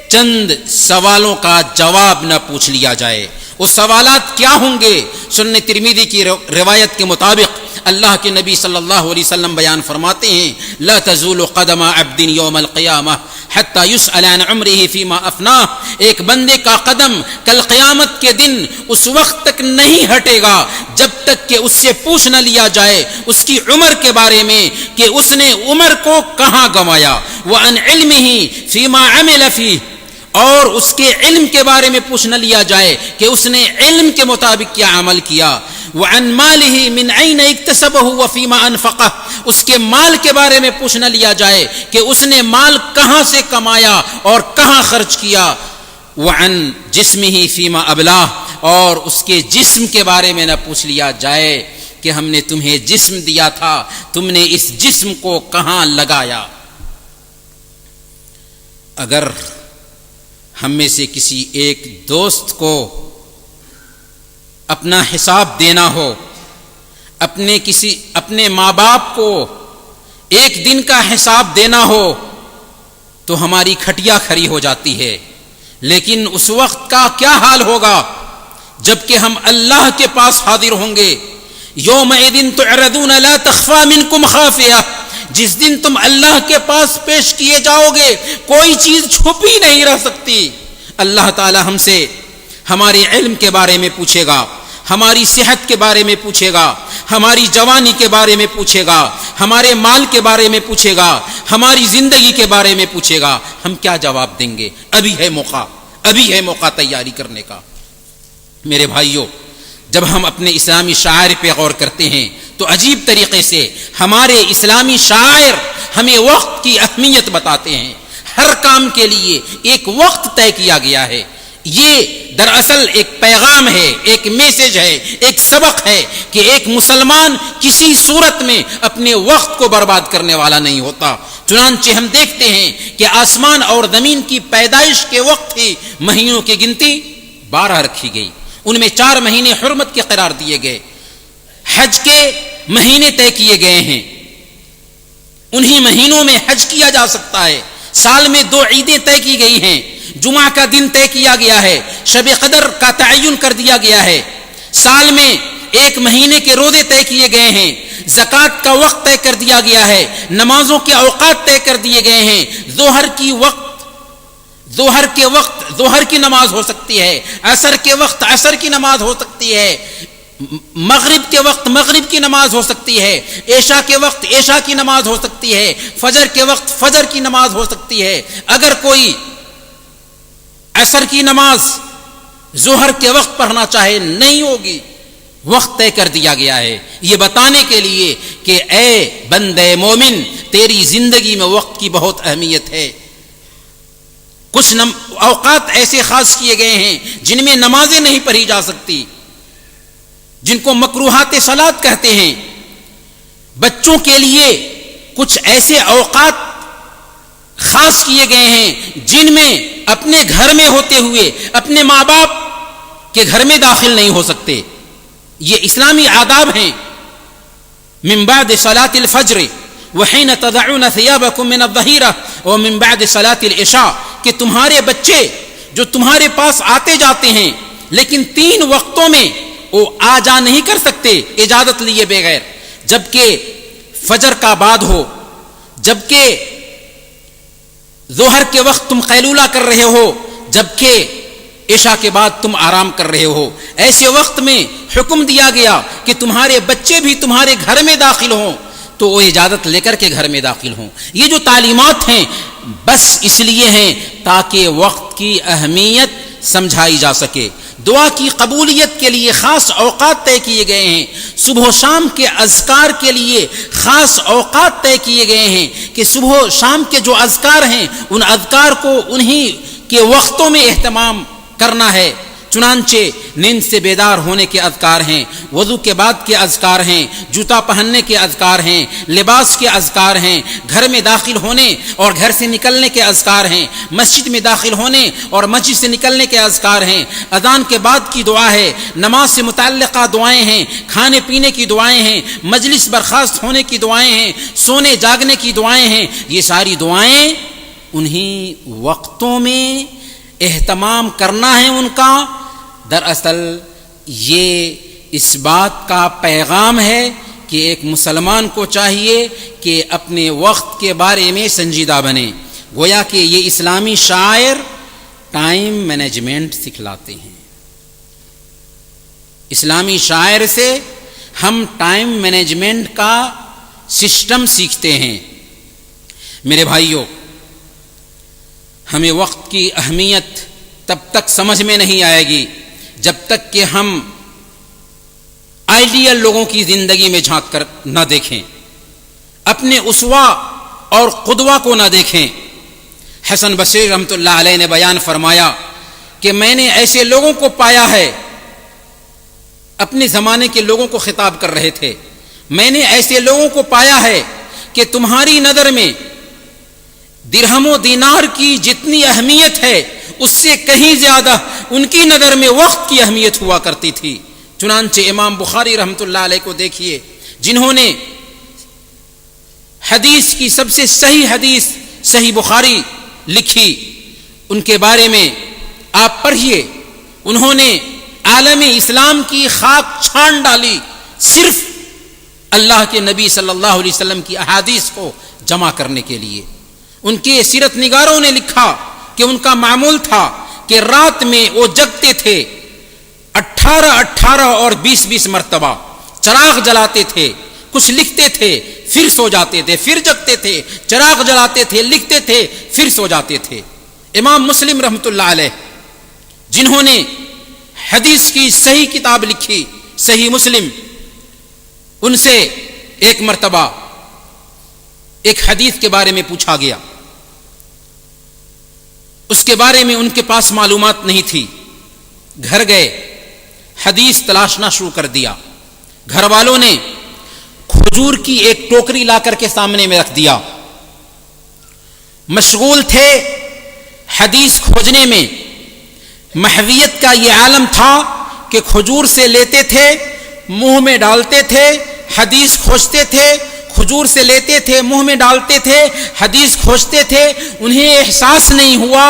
چند سوالوں کا جواب نہ پوچھ لیا جائے. وہ سوالات کیا ہوں گے؟ سنن ترمذی کی روایت کے مطابق اللہ کے نبی صلی اللہ علیہ وسلم بیان فرماتے ہیں لا تزول قدم عبد یوم القیامہ حتی یسأل عن عمره فیما افناہ. ایک بندے کا قدم کل قیامت کے دن اس وقت تک نہیں ہٹے گا جب تک کہ اس سے پوچھ نہ لیا جائے اس کی عمر کے بارے میں کہ اس نے عمر کو کہاں گنوایا. وعن علمه فیما عمل فیہ، اور اس کے علم کے بارے میں پوچھ نہ لیا جائے کہ اس نے علم کے مطابق کیا عمل کیا. وعن ماله من اين اكتسبه وفيما انفقه، اس کے مال کے بارے میں پوچھ نہ لیا جائے کہ اس نے مال کہاں سے کمایا اور کہاں خرچ کیا. وعن جسمه فيما ابلاه، اور اس کے جسم کے بارے میں نہ پوچھ لیا جائے کہ ہم نے تمہیں جسم دیا تھا، تم نے اس جسم کو کہاں لگایا. اگر ہم میں سے کسی ایک دوست کو اپنا حساب دینا ہو، اپنے ماں باپ کو ایک دن کا حساب دینا ہو تو ہماری کھٹیا کھڑی ہو جاتی ہے. لیکن اس وقت کا کیا حال ہوگا جب کہ ہم اللہ کے پاس حاضر ہوں گے. یومئذ تعرضون لا تخفى منکم خافیہ، جس دن تم اللہ کے پاس پیش کیے جاؤ گے کوئی چیز چھپی نہیں رہ سکتی. اللہ تعالی ہم سے ہمارے علم کے بارے میں پوچھے گا، ہماری صحت کے بارے میں پوچھے گا، ہماری جوانی کے بارے میں پوچھے گا، ہمارے مال کے بارے میں پوچھے گا، ہماری زندگی کے بارے میں پوچھے گا. ہم کیا جواب دیں گے؟ ابھی ہے موقع تیاری کرنے کا. میرے بھائیوں، جب ہم اپنے اسلامی شاعر پہ غور کرتے ہیں تو عجیب طریقے سے ہمارے اسلامی شاعر ہمیں وقت کی اہمیت بتاتے ہیں. ہر کام کے لیے ایک وقت طے کیا گیا ہے. یہ دراصل ایک پیغام ہے، ایک میسج ہے، ایک سبق ہے کہ ایک مسلمان کسی صورت میں اپنے وقت کو برباد کرنے والا نہیں ہوتا. چنانچہ ہم دیکھتے ہیں کہ آسمان اور زمین کی پیدائش کے وقت ہی مہینوں کی گنتی 12 رکھی گئی، ان میں 4 مہینے حرمت کے قرار دیے گئے. حج کے مہینے طے کیے گئے ہیں، انہی مہینوں میں حج کیا جا سکتا ہے. سال میں 2 عیدیں طے کی گئی ہیں، جمعہ کا دن طے کیا گیا ہے، شب قدر کا تعین کر دیا گیا ہے. سال میں 1 مہینے کے روزے طے کیے گئے ہیں، زکوٰۃ کا وقت طے کر دیا گیا ہے، نمازوں کے اوقات طے کر دیے گئے ہیں. ظہر کے وقت ظہر کی نماز ہو سکتی ہے، عصر کے وقت عصر کی نماز ہو سکتی ہے، مغرب کے وقت مغرب کی نماز ہو سکتی ہے، عشاء کے وقت عشاء کی نماز ہو سکتی ہے، فجر کے وقت فجر کی نماز ہو سکتی ہے. اگر کوئی عصر کی نماز ظہر کے وقت پڑھنا چاہے نہیں ہوگی، وقت طے کر دیا گیا ہے یہ بتانے کے لیے کہ اے بندے مومن، تیری زندگی میں وقت کی بہت اہمیت ہے. کچھ اوقات ایسے خاص کیے گئے ہیں جن میں نمازیں نہیں پڑھی جا سکتی، جن کو مکروہات صلاۃ کہتے ہیں. بچوں کے لیے کچھ ایسے اوقات خاص کیے گئے ہیں جن میں اپنے گھر میں ہوتے ہوئے اپنے ماں باپ کے گھر میں داخل نہیں ہو سکتے. یہ اسلامی آداب ہیں. من بعد صلاۃ الفجر وحین تضعون ثیابکم من الظہیرہ ومن بعد صلاۃ العشاء، کہ تمہارے بچے جو تمہارے پاس آتے جاتے ہیں لیکن 3 وقتوں میں وہ آ جا نہیں کر سکتے اجازت لیے بغیر، جبکہ فجر کا بعد ہو، جبکہ ظہر کے وقت تم قیلولہ کر رہے ہو، جبکہ عشاء کے بعد تم آرام کر رہے ہو. ایسے وقت میں حکم دیا گیا کہ تمہارے بچے بھی تمہارے گھر میں داخل ہوں تو وہ اجازت لے کر کے گھر میں داخل ہوں. یہ جو تعلیمات ہیں بس اس لیے ہیں تاکہ وقت کی اہمیت سمجھائی جا سکے. دعا کی قبولیت کے لیے خاص اوقات طے کیے گئے ہیں، صبح و شام کے اذکار کے لیے خاص اوقات طے کیے گئے ہیں کہ صبح و شام کے جو اذکار ہیں ان اذکار کو انہی کے وقتوں میں اہتمام کرنا ہے. چنانچہ نیند سے بیدار ہونے کے اذکار ہیں، وضو کے بعد کے اذکار ہیں، جوتا پہننے کے اذکار ہیں، لباس کے اذکار ہیں، گھر میں داخل ہونے اور گھر سے نکلنے کے اذکار ہیں، مسجد میں داخل ہونے اور مسجد سے نکلنے کے اذکار ہیں، اذان کے بعد کی دعا ہے، نماز سے متعلقہ دعائیں ہیں، کھانے پینے کی دعائیں ہیں، مجلس برخاست ہونے کی دعائیں ہیں، سونے جاگنے کی دعائیں ہیں۔ یہ ساری دعائیں انہی وقتوں میں اہتمام کرنا ہے ان کا۔ دراصل یہ اس بات کا پیغام ہے کہ ایک مسلمان کو چاہیے کہ اپنے وقت کے بارے میں سنجیدہ بنے۔ گویا کہ یہ اسلامی شاعر ٹائم مینجمنٹ سکھلاتے ہیں۔ اسلامی شاعر سے ہم ٹائم مینجمنٹ کا سسٹم سیکھتے ہیں۔ میرے بھائیوں، ہمیں وقت کی اہمیت تب تک سمجھ میں نہیں آئے گی جب تک کہ ہم آئیڈیل لوگوں کی زندگی میں جھانک کر نہ دیکھیں، اپنے اسوا اور قدوہ کو نہ دیکھیں۔ حسن بصری رحمۃ اللہ علیہ نے بیان فرمایا کہ میں نے ایسے لوگوں کو پایا ہے، اپنے زمانے کے لوگوں کو خطاب کر رہے تھے، میں نے ایسے لوگوں کو پایا ہے کہ تمہاری نظر میں درہم و دینار کی جتنی اہمیت ہے اس سے کہیں زیادہ ان کی نظر میں وقت کی اہمیت ہوا کرتی تھی۔ چنانچہ امام بخاری رحمۃ اللہ علیہ کو دیکھیے، جنہوں نے حدیث کی سب سے صحیح حدیث صحیح بخاری لکھی، ان کے بارے میں آپ پڑھیے، انہوں نے عالم اسلام کی خاک چھان ڈالی صرف اللہ کے نبی صلی اللہ علیہ وسلم کی احادیث کو جمع کرنے کے لیے۔ ان کے سیرت نگاروں نے لکھا کہ ان کا معمول تھا کہ رات میں وہ جگتے تھے 18 اور 20 مرتبہ، چراغ جلاتے تھے، کچھ لکھتے تھے، پھر سو جاتے تھے، پھر جگتے تھے، چراغ جلاتے تھے، لکھتے تھے، پھر سو جاتے تھے۔ امام مسلم رحمۃ اللہ علیہ، جنہوں نے حدیث کی صحیح کتاب لکھی صحیح مسلم، ان سے ایک مرتبہ ایک حدیث کے بارے میں پوچھا گیا، اس کے بارے میں ان کے پاس معلومات نہیں تھی، گھر گئے، حدیث تلاشنا شروع کر دیا، گھر والوں نے کھجور کی ایک ٹوکری لا کر کے سامنے میں رکھ دیا، مشغول تھے حدیث کھوجنے میں۔ محویت کا یہ عالم تھا کہ کھجور سے لیتے تھے، منہ میں ڈالتے تھے، حدیث کھوجتے تھے، کھجور سے لیتے تھے، منہ میں ڈالتے تھے، حدیث کھوجتے تھے، انہیں احساس نہیں ہوا،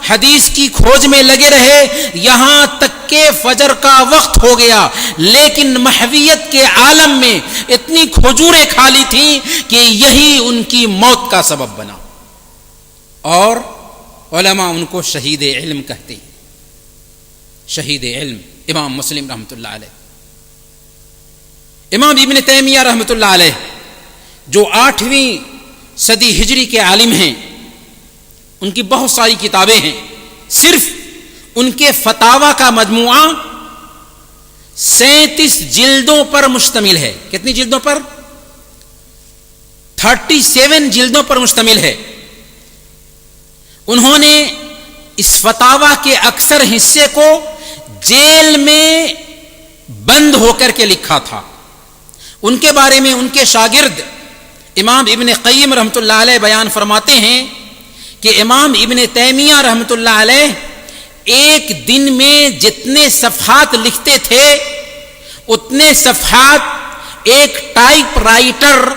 حدیث کی کھوج میں لگے رہے یہاں تک کہ فجر کا وقت ہو گیا، لیکن محویت کے عالم میں اتنی کھجوریں کھا لی تھیں کہ یہی ان کی موت کا سبب بنا۔ اور علماء ان کو شہید علم کہتے ہیں، شہید علم۔ امام مسلم رحمۃ اللہ علیہ، امام ابن تیمیہ رحمۃ اللہ علیہ جو 8ویں صدی ہجری کے عالم ہیں، ان کی بہت ساری کتابیں ہیں، صرف ان کے فتاوی کا مجموعہ 37 جلدوں پر مشتمل ہے۔ کتنی جلدوں پر؟ 37 جلدوں پر مشتمل ہے۔ انہوں نے اس فتاوی کے اکثر حصے کو جیل میں بند ہو کر کے لکھا تھا۔ ان کے بارے میں ان کے شاگرد امام ابن قیم رحمۃ اللہ علیہ بیان فرماتے ہیں کہ امام ابن تیمیہ رحمۃ اللہ علیہ ایک دن میں جتنے صفحات لکھتے تھے اتنے صفحات ایک ٹائپ رائٹر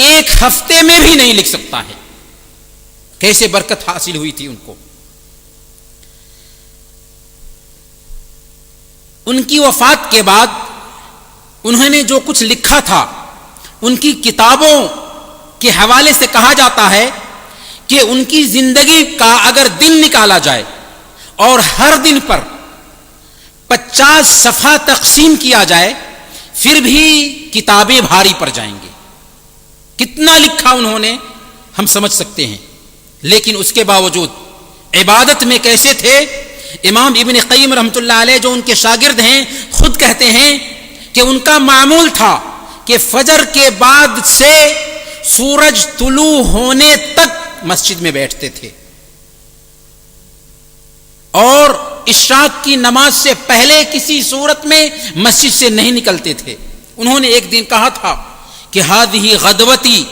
ایک ہفتے میں بھی نہیں لکھ سکتا ہے۔ کیسے برکت حاصل ہوئی تھی ان کو۔ ان کی وفات کے بعد انہوں نے جو کچھ لکھا تھا، ان کی کتابوں کے حوالے سے کہا جاتا ہے کہ ان کی زندگی کا اگر دن نکالا جائے اور ہر دن پر 50 صفحہ تقسیم کیا جائے پھر بھی کتابیں بھاری پڑ جائیں گے۔ کتنا لکھا انہوں نے ہم سمجھ سکتے ہیں، لیکن اس کے باوجود عبادت میں کیسے تھے۔ امام ابن قیم رحمۃ اللہ علیہ جو ان کے شاگرد ہیں خود کہتے ہیں کہ ان کا معمول تھا کہ فجر کے بعد سے سورج طلوع ہونے تک مسجد میں بیٹھتے تھے، اور عشاء کی نماز سے پہلے کسی صورت میں مسجد سے نہیں نکلتے تھے. انہوں نے ایک دن کہا تھا کہ هذه غدوتی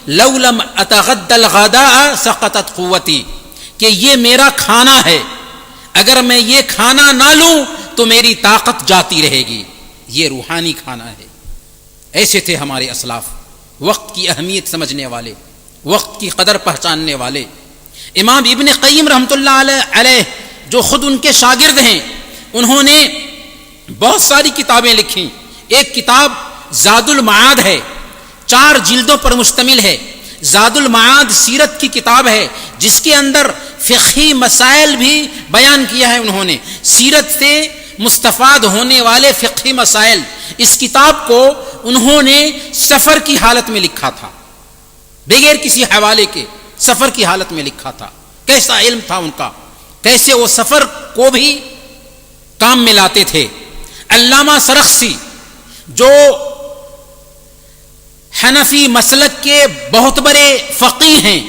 لو لم اتغدى الغداء سقطت قوتی، کہ یہ میرا کھانا ہے، اگر میں یہ کھانا نہ لوں تو میری طاقت جاتی رہے گی. یہ روحانی کھانا ہے. ایسے تھے ہمارے اسلاف، وقت کی اہمیت سمجھنے والے، وقت کی قدر پہچاننے والے. امام ابن قیم رحمۃ اللہ علیہ جو خود ان کے شاگرد ہیں، انہوں نے بہت ساری کتابیں لکھی. ایک کتاب زاد المعاد ہے، 4 جلدوں پر مشتمل ہے. زاد المعاد سیرت کی کتاب ہے جس کے اندر فقہی مسائل بھی بیان کیا ہے. انہوں نے سیرت سے مستفاد ہونے والے فقہی مسائل، اس کتاب کو انہوں نے سفر کی حالت میں لکھا تھا، بغیر کسی حوالے کے سفر کی حالت میں لکھا تھا. کیسا علم تھا ان کا، کیسے وہ سفر کو بھی کام میں لاتے تھے. علامہ سرخسی جو حنفی مسلک کے بہت بڑے فقیہ ہیں،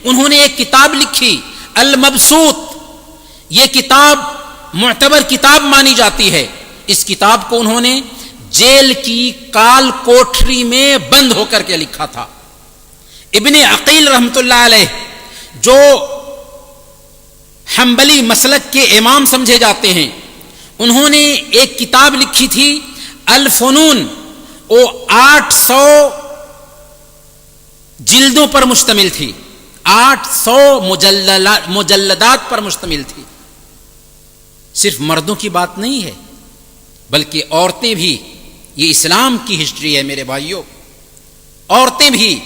انہوں نے ایک کتاب لکھی المبسوط. یہ کتاب معتبر کتاب مانی جاتی ہے. اس کتاب کو انہوں نے جیل کی کال کوٹری میں بند ہو کر کے لکھا تھا. ابن عقیل رحمۃ اللہ علیہ جو حنبلی مسلک کے امام سمجھے جاتے ہیں، انہوں نے ایک کتاب لکھی تھی الفنون، وہ 800 جلدوں پر مشتمل تھی، 800 مجلدات پر مشتمل تھی. صرف مردوں کی بات نہیں ہے بلکہ عورتیں بھی، یہ اسلام کی ہسٹری ہے میرے بھائیوں. عورتیں بھی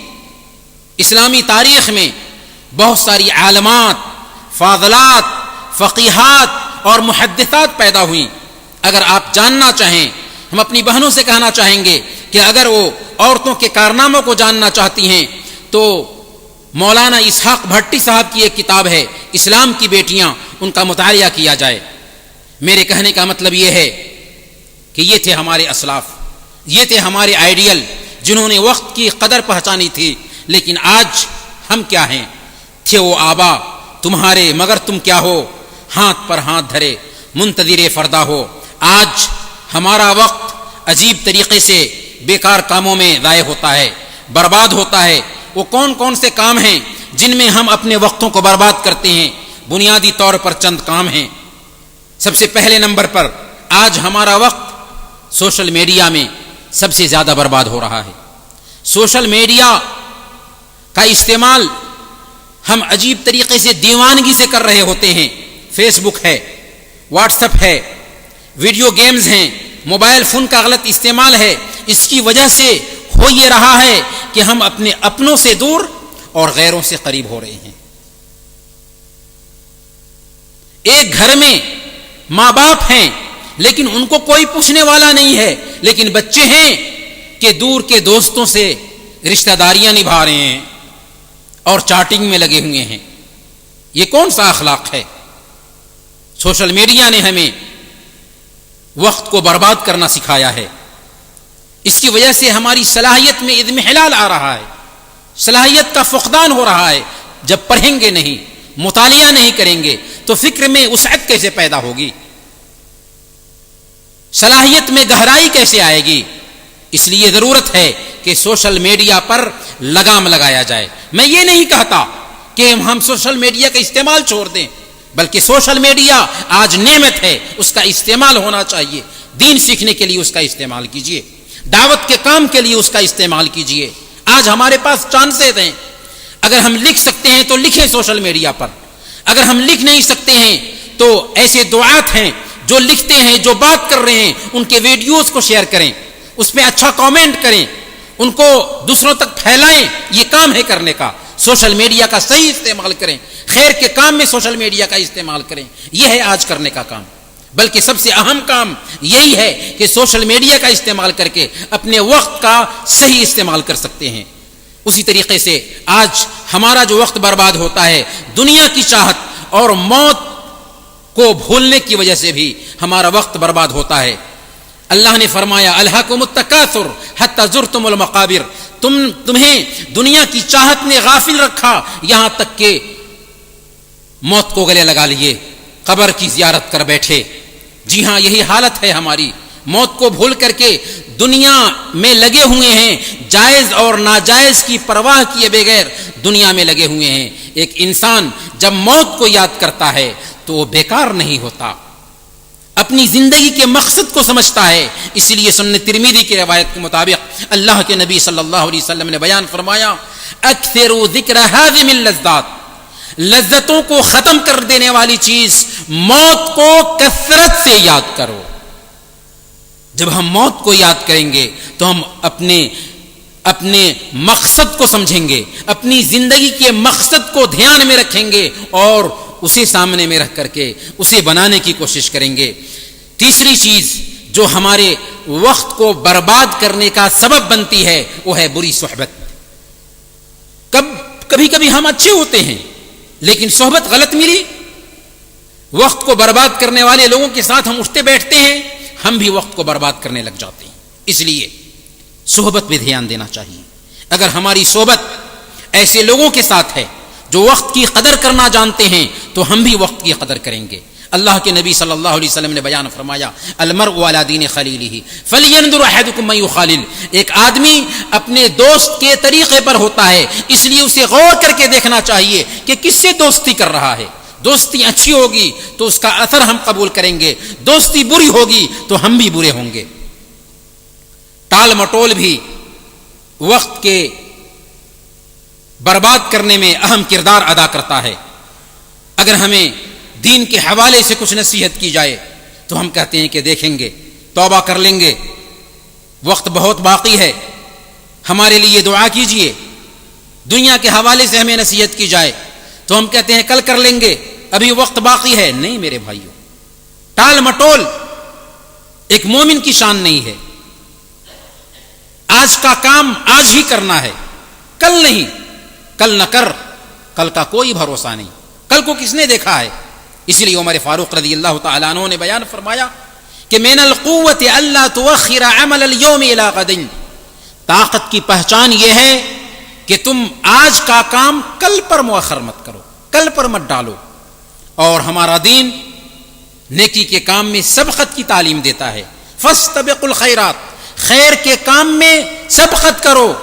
اسلامی تاریخ میں بہت ساری عالمات، فاضلات، فقیہات اور محدثات پیدا ہوئیں. اگر آپ جاننا چاہیں، ہم اپنی بہنوں سے کہنا چاہیں گے کہ اگر وہ عورتوں کے کارناموں کو جاننا چاہتی ہیں تو مولانا اسحاق بھٹی صاحب کی ایک کتاب ہے اسلام کی بیٹیاں، ان کا مطالعہ کیا جائے. میرے کہنے کا مطلب یہ ہے کہ یہ تھے ہمارے اسلاف، یہ تھے ہمارے آئیڈیل جنہوں نے وقت کی قدر پہچانی تھی. لیکن آج ہم کیا ہیں؟ تھے وہ آبا تمہارے مگر تم کیا ہو، ہاتھ پر ہاتھ دھرے منتظر فردا ہو. آج ہمارا وقت عجیب طریقے سے بیکار کاموں میں ضائع ہوتا ہے، برباد ہوتا ہے. وہ کون کون سے کام ہیں جن میں ہم اپنے وقتوں کو برباد کرتے ہیں؟ بنیادی طور پر چند کام ہیں. سب سے پہلے نمبر پر آج ہمارا وقت سوشل میڈیا میں سب سے زیادہ برباد ہو رہا ہے. سوشل میڈیا کا استعمال ہم عجیب طریقے سے دیوانگی سے کر رہے ہوتے ہیں. فیس بک ہے، واٹس ایپ ہے، ویڈیو گیمز ہیں، موبائل فون کا غلط استعمال ہے. اس کی وجہ سے ہو یہ رہا ہے کہ ہم اپنے اپنوں سے دور اور غیروں سے قریب ہو رہے ہیں. ایک گھر میں ماں باپ ہیں لیکن ان کو کوئی پوچھنے والا نہیں ہے، لیکن بچے ہیں کہ دور کے دوستوں سے رشتہ داریاں نبھا رہے ہیں اور چاٹنگ میں لگے ہوئے ہیں. یہ کون سا اخلاق ہے؟ سوشل میڈیا نے ہمیں وقت کو برباد کرنا سکھایا ہے. اس کی وجہ سے ہماری صلاحیت میں اضمحلال آ رہا ہے، صلاحیت کا فقدان ہو رہا ہے. جب پڑھیں گے نہیں، مطالعہ نہیں کریں گے تو فکر میں وسعت کیسے پیدا ہوگی؟ صلاحیت میں گہرائی کیسے آئے گی؟ اس لیے ضرورت ہے کہ سوشل میڈیا پر لگام لگایا جائے. میں یہ نہیں کہتا کہ ہم سوشل میڈیا کا استعمال چھوڑ دیں، بلکہ سوشل میڈیا آج نعمت ہے، اس کا استعمال ہونا چاہیے. دین سیکھنے کے لیے اس کا استعمال کیجیے، دعوت کے کام کے لیے اس کا استعمال کیجیے. آج ہمارے پاس چانسز ہیں. اگر ہم لکھ سکتے ہیں تو لکھیں سوشل میڈیا پر. اگر ہم لکھ نہیں سکتے ہیں تو ایسے دعات ہیں جو لکھتے ہیں، جو بات کر رہے ہیں، ان کے ویڈیوز کو شیئر کریں، اس پہ اچھا کامنٹ کریں، ان کو دوسروں تک پھیلائیں. یہ کام ہے کرنے کا. سوشل میڈیا کا صحیح استعمال کریں، خیر کے کام میں سوشل میڈیا کا استعمال کریں. یہ ہے آج کرنے کا کام. بلکہ سب سے اہم کام یہی ہے کہ سوشل میڈیا کا استعمال کر کے اپنے وقت کا صحیح استعمال کر سکتے ہیں. اسی طریقے سے آج ہمارا جو وقت برباد ہوتا ہے، دنیا کی چاہت اور موت کو بھولنے کی وجہ سے بھی ہمارا وقت برباد ہوتا ہے. اللہ نے فرمایا الہاکم التکاثر حتی زرتم المقابر، تمہیں دنیا کی چاہت نے غافل رکھا یہاں تک کہ موت کو گلے لگا لیے، قبر کی زیارت کر بیٹھے. جی ہاں، یہی حالت ہے ہماری. موت کو بھول کر کے دنیا میں لگے ہوئے ہیں، جائز اور ناجائز کی پرواہ کیے بغیر دنیا میں لگے ہوئے ہیں. ایک انسان جب موت کو یاد کرتا ہے تو وہ بیکار نہیں ہوتا، اپنی زندگی کے مقصد کو سمجھتا ہے. اس لیے سنن ترمذی کی روایت کے مطابق اللہ کے نبی صلی اللہ علیہ وسلم نے بیان فرمایا، اکثروا ذکر ہاذم اللذات، لذتوں کو ختم کر دینے والی چیز موت کو کثرت سے یاد کرو. جب ہم موت کو یاد کریں گے تو ہم اپنے مقصد کو سمجھیں گے، اپنی زندگی کے مقصد کو دھیان میں رکھیں گے اور اسے سامنے میں رکھ کر کے اسے بنانے کی کوشش کریں گے. تیسری چیز جو ہمارے وقت کو برباد کرنے کا سبب بنتی ہے وہ ہے بری صحبت. کبھی کبھی ہم اچھے ہوتے ہیں لیکن صحبت غلط ملی، وقت کو برباد کرنے والے لوگوں کے ساتھ ہم اٹھتے بیٹھتے ہیں، ہم بھی وقت کو برباد کرنے لگ جاتے ہیں. اس لیے صحبت پہ دھیان دینا چاہیے. اگر ہماری صحبت ایسے لوگوں کے ساتھ ہے جو وقت کی قدر کرنا جانتے ہیں تو ہم بھی وقت کی قدر کریں گے. اللہ کے نبی صلی اللہ علیہ وسلم نے بیان فرمایا، المرء علی دین خلیلہ فلینظر احدکم من یخالل. ایک آدمی اپنے دوست کے طریقے پر ہوتا ہے، اس لیے اسے غور کر کے دیکھنا چاہیے کہ کس سے دوستی کر رہا ہے. دوستی اچھی ہوگی تو اس کا اثر ہم قبول کریں گے، دوستی بری ہوگی تو ہم بھی برے ہوں گے. ٹال مٹول بھی وقت کے برباد کرنے میں اہم کردار ادا کرتا ہے. اگر ہمیں دین کے حوالے سے کچھ نصیحت کی جائے تو ہم کہتے ہیں کہ دیکھیں گے، توبہ کر لیں گے، وقت بہت باقی ہے، ہمارے لیے دعا کیجئے. دنیا کے حوالے سے ہمیں نصیحت کی جائے تو ہم کہتے ہیں کل کر لیں گے، ابھی وقت باقی ہے. نہیں میرے بھائیوں، ٹال مٹول ایک مومن کی شان نہیں ہے. آج کا کام آج ہی کرنا ہے، کل نہیں. کل نہ کر، کل کا کوئی بھروسہ نہیں، کل کو کس نے دیکھا ہے. اس لیے عمر فاروق رضی اللہ تعالیٰ عنہ نے بیان فرمایا کہ من القوت الا تؤخر عمل اليوم الى غد. طاقت کی پہچان یہ ہے کہ تم آج کا کام کل پر مؤخر مت کرو، کل پر مت ڈالو. اور ہمارا دین نیکی کے کام میں سبقت کی تعلیم دیتا ہے. فاستبقوا الخیرات، خیر کے کام میں سبقت کرو.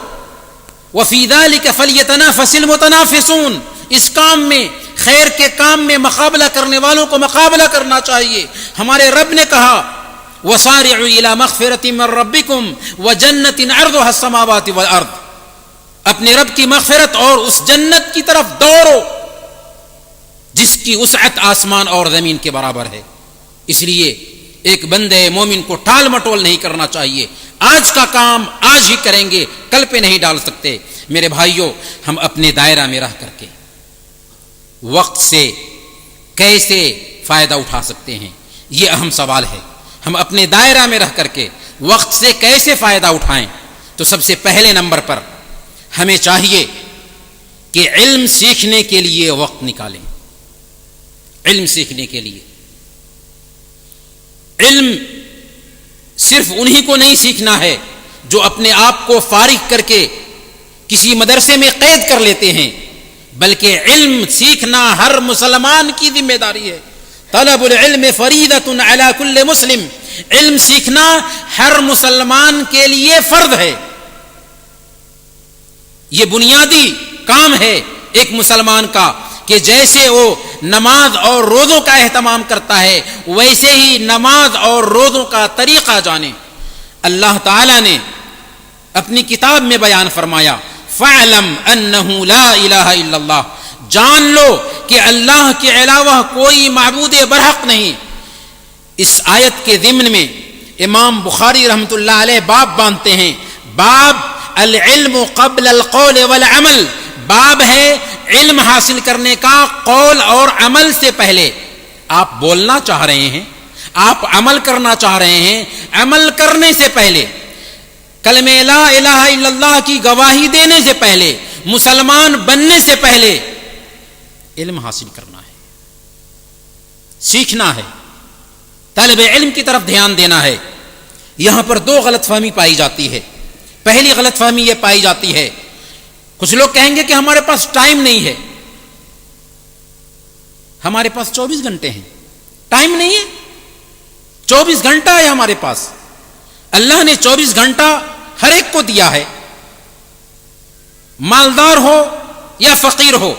وفی ذلک فلیتنافس المتنافسون، اس کام میں، خیر کے کام میں مقابلہ کرنے والوں کو مقابلہ کرنا چاہیے. ہمارے رب نے کہا وسارعوا الی مغفرۃ من ربکم وجنۃ عرضها السماوات والارض. اپنے رب کی مغفرت اور اس جنت کی طرف دوڑو جس کی وسعت آسمان اور زمین کے برابر ہے. اس لیے ایک بندے مومن کو ٹال مٹول نہیں کرنا چاہیے. آج کا کام آج ہی کریں گے، کل پہ نہیں ڈال سکتے. میرے بھائیوں، ہم اپنے دائرہ میں رہ کر کے وقت سے کیسے فائدہ اٹھا سکتے ہیں، یہ اہم سوال ہے. ہم اپنے دائرہ میں رہ کر کے وقت سے کیسے فائدہ اٹھائیں؟ تو سب سے پہلے نمبر پر ہمیں چاہیے کہ علم سیکھنے کے لیے وقت نکالیں. علم سیکھنے کے لیے، علم صرف انہی کو نہیں سیکھنا ہے جو اپنے آپ کو فارغ کر کے کسی مدرسے میں قید کر لیتے ہیں، بلکہ علم سیکھنا ہر مسلمان کی ذمہ داری ہے. طلب العلم فریضۃ علی کل مسلم. علم سیکھنا ہر مسلمان کے لیے فرض ہے. یہ بنیادی کام ہے ایک مسلمان کا کہ جیسے وہ نماز اور روزوں کا اہتمام کرتا ہے ویسے ہی نماز اور روزوں کا طریقہ جانے. اللہ تعالی نے اپنی کتاب میں بیان فرمایا فَاعْلَمْ أَنَّهُ لَا إِلَهَ إِلَّا اللَّهُ. جان لو کہ اللہ کے علاوہ کوئی معبود برحق نہیں. اس آیت کے ضمن میں امام بخاری رحمۃ اللہ علیہ باب باندھتے ہیں، باب العلم قبل القول والعمل. باب ہے علم حاصل کرنے کا قول اور عمل سے پہلے. آپ بولنا چاہ رہے ہیں، آپ عمل کرنا چاہ رہے ہیں، عمل کرنے سے پہلے، کلمہ لا الہ الا اللہ کی گواہی دینے سے پہلے، مسلمان بننے سے پہلے علم حاصل کرنا ہے، سیکھنا ہے، طالب علم کی طرف دھیان دینا ہے. یہاں پر دو غلط فہمی پائی جاتی ہے. پہلی غلط فہمی یہ پائی جاتی ہے، کچھ لوگ کہیں گے کہ ہمارے پاس ٹائم نہیں ہے. ہمارے پاس 24 گھنٹے ہیں. ٹائم نہیں ہے. 24 گھنٹہ ہے ہمارے پاس. اللہ نے 24 گھنٹہ ہر ایک کو دیا ہے, مالدار ہو یا فقیر ہو,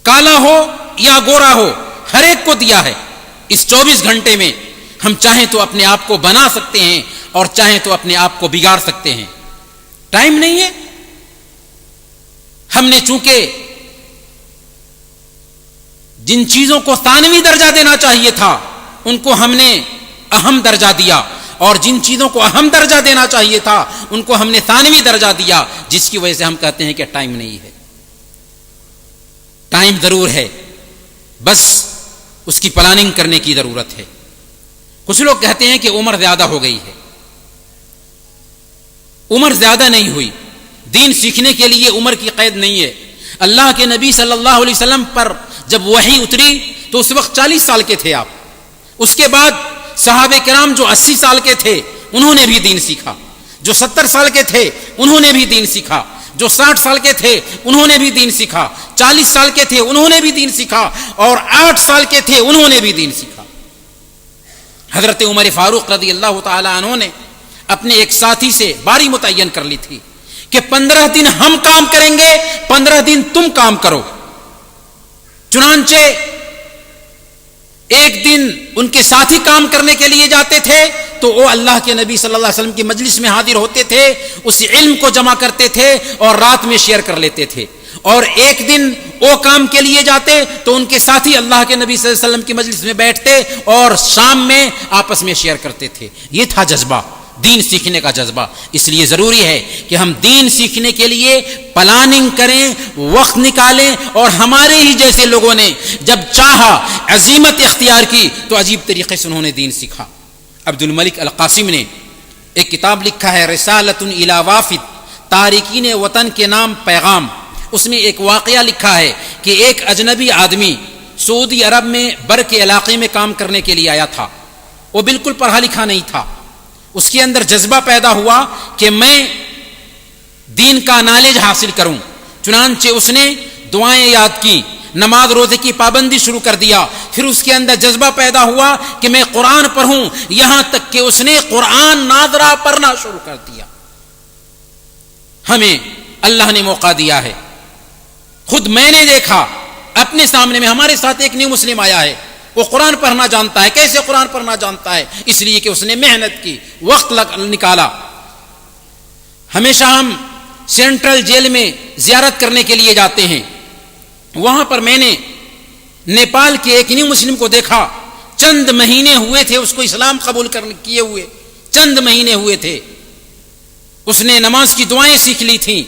کالا ہو یا گورا ہو, ہر ایک کو دیا ہے. اس 24 گھنٹے میں ہم چاہیں تو اپنے آپ کو بنا سکتے ہیں اور چاہیں تو اپنے آپ کو بگاڑ سکتے ہیں. ٹائم نہیں ہے. ہم نے چونکہ جن چیزوں کو ثانوی درجہ دینا چاہیے تھا ان کو ہم نے اہم درجہ دیا, اور جن چیزوں کو اہم درجہ دینا چاہیے تھا ان کو ہم نے ثانوی درجہ دیا, جس کی وجہ سے ہم کہتے ہیں کہ ٹائم نہیں ہے. ٹائم ضرور ہے, بس اس کی پلاننگ کرنے کی ضرورت ہے. کچھ لوگ کہتے ہیں کہ عمر زیادہ ہو گئی ہے. عمر زیادہ نہیں ہوئی. دین سیکھنے کے لیے عمر کی قید نہیں ہے. اللہ کے نبی صلی اللہ علیہ وسلم پر جب وحی اتری تو اس وقت 40 سال کے تھے آپ. اس کے بعد صحابہ کرام جو 80 سال کے تھے انہوں نے بھی دین سیکھا, جو 70 سال کے تھے انہوں نے بھی دین سیکھا, جو 60 سال کے تھے انہوں نے بھی دین سیکھا, 40 سال کے تھے انہوں نے بھی دین سیکھا, اور 8 سال کے تھے انہوں نے بھی دین سیکھا. حضرت عمر فاروق رضی اللہ تعالی عنہ نے اپنے ایک ساتھی سے باری متعین کر لی تھی کہ 15 دن ہم کام کریں گے, 15 دن تم کام کرو. چنانچہ ایک دن ان کے ساتھی کام کرنے کے لیے جاتے تھے تو وہ اللہ کے نبی صلی اللہ علیہ وسلم کی مجلس میں حاضر ہوتے تھے, اس علم کو جمع کرتے تھے اور رات میں شیئر کر لیتے تھے. اور ایک دن وہ کام کے لیے جاتے تو ان کے ساتھی اللہ کے نبی صلی اللہ علیہ وسلم کی مجلس میں بیٹھتے اور شام میں آپس میں شیئر کرتے تھے. یہ تھا جذبہ, دین سیکھنے کا جذبہ. اس لیے ضروری ہے کہ ہم دین سیکھنے کے لیے پلاننگ کریں, وقت نکالیں, اور ہمارے ہی جیسے لوگوں نے جب چاہا عزیمت اختیار کی تو عجیب طریقے سے انہوں نے دین سیکھا. عبد الملک القاسم نے ایک کتاب لکھا ہے رسالۃ الی وافد, تارکین وطن کے نام پیغام. اس میں ایک واقعہ لکھا ہے کہ ایک اجنبی آدمی سعودی عرب میں بر کے علاقے میں کام کرنے کے لیے آیا تھا. وہ بالکل پڑھا لکھا نہیں تھا. اس کے اندر جذبہ پیدا ہوا کہ میں دین کا نالج حاصل کروں. چنانچہ اس نے دعائیں یاد کی, نماز روزے کی پابندی شروع کر دیا. پھر اس کے اندر جذبہ پیدا ہوا کہ میں قرآن پڑھوں, یہاں تک کہ اس نے قرآن ناظرہ پڑھنا شروع کر دیا. ہمیں اللہ نے موقع دیا ہے. خود میں نے دیکھا اپنے سامنے میں, ہمارے ساتھ ایک نیو مسلم آیا ہے, وہ قرآن پڑھنا جانتا ہے. کیسے قرآن پڑھنا جانتا ہے؟ اس لیے کہ اس نے محنت کی, وقت نکالا. ہمیشہ ہم سینٹرل جیل میں زیارت کرنے کے لیے جاتے ہیں. وہاں پر میں نے نیپال کے ایک نیو مسلم کو دیکھا. چند مہینے ہوئے تھے اس کو اسلام قبول کیے ہوئے, چند مہینے ہوئے تھے. اس نے نماز کی دعائیں سیکھ لی تھیں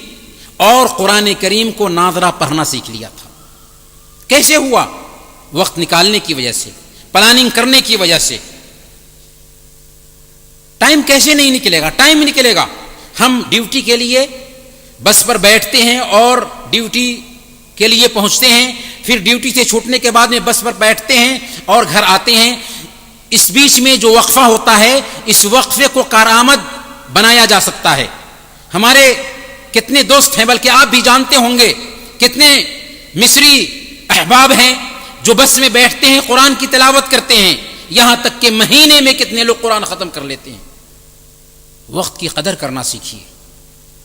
اور قرآن کریم کو ناظرہ پڑھنا سیکھ لیا تھا. کیسے ہوا؟ وقت نکالنے کی وجہ سے, پلاننگ کرنے کی وجہ سے. ٹائم کیسے نہیں نکلے گا؟ ٹائم نکلے گا. ہم ڈیوٹی کے لیے بس پر بیٹھتے ہیں اور ڈیوٹی کے لیے پہنچتے ہیں, پھر ڈیوٹی سے چھوٹنے کے بعد میں بس پر بیٹھتے ہیں اور گھر آتے ہیں. اس بیچ میں جو وقفہ ہوتا ہے, اس وقفے کو کارآمد بنایا جا سکتا ہے. ہمارے کتنے دوست ہیں, بلکہ آپ بھی جانتے ہوں گے کتنے مصری احباب ہیں جو بس میں بیٹھتے ہیں, قرآن کی تلاوت کرتے ہیں, یہاں تک کہ مہینے میں کتنے لوگ قرآن ختم کر لیتے ہیں. وقت کی قدر کرنا سیکھیے,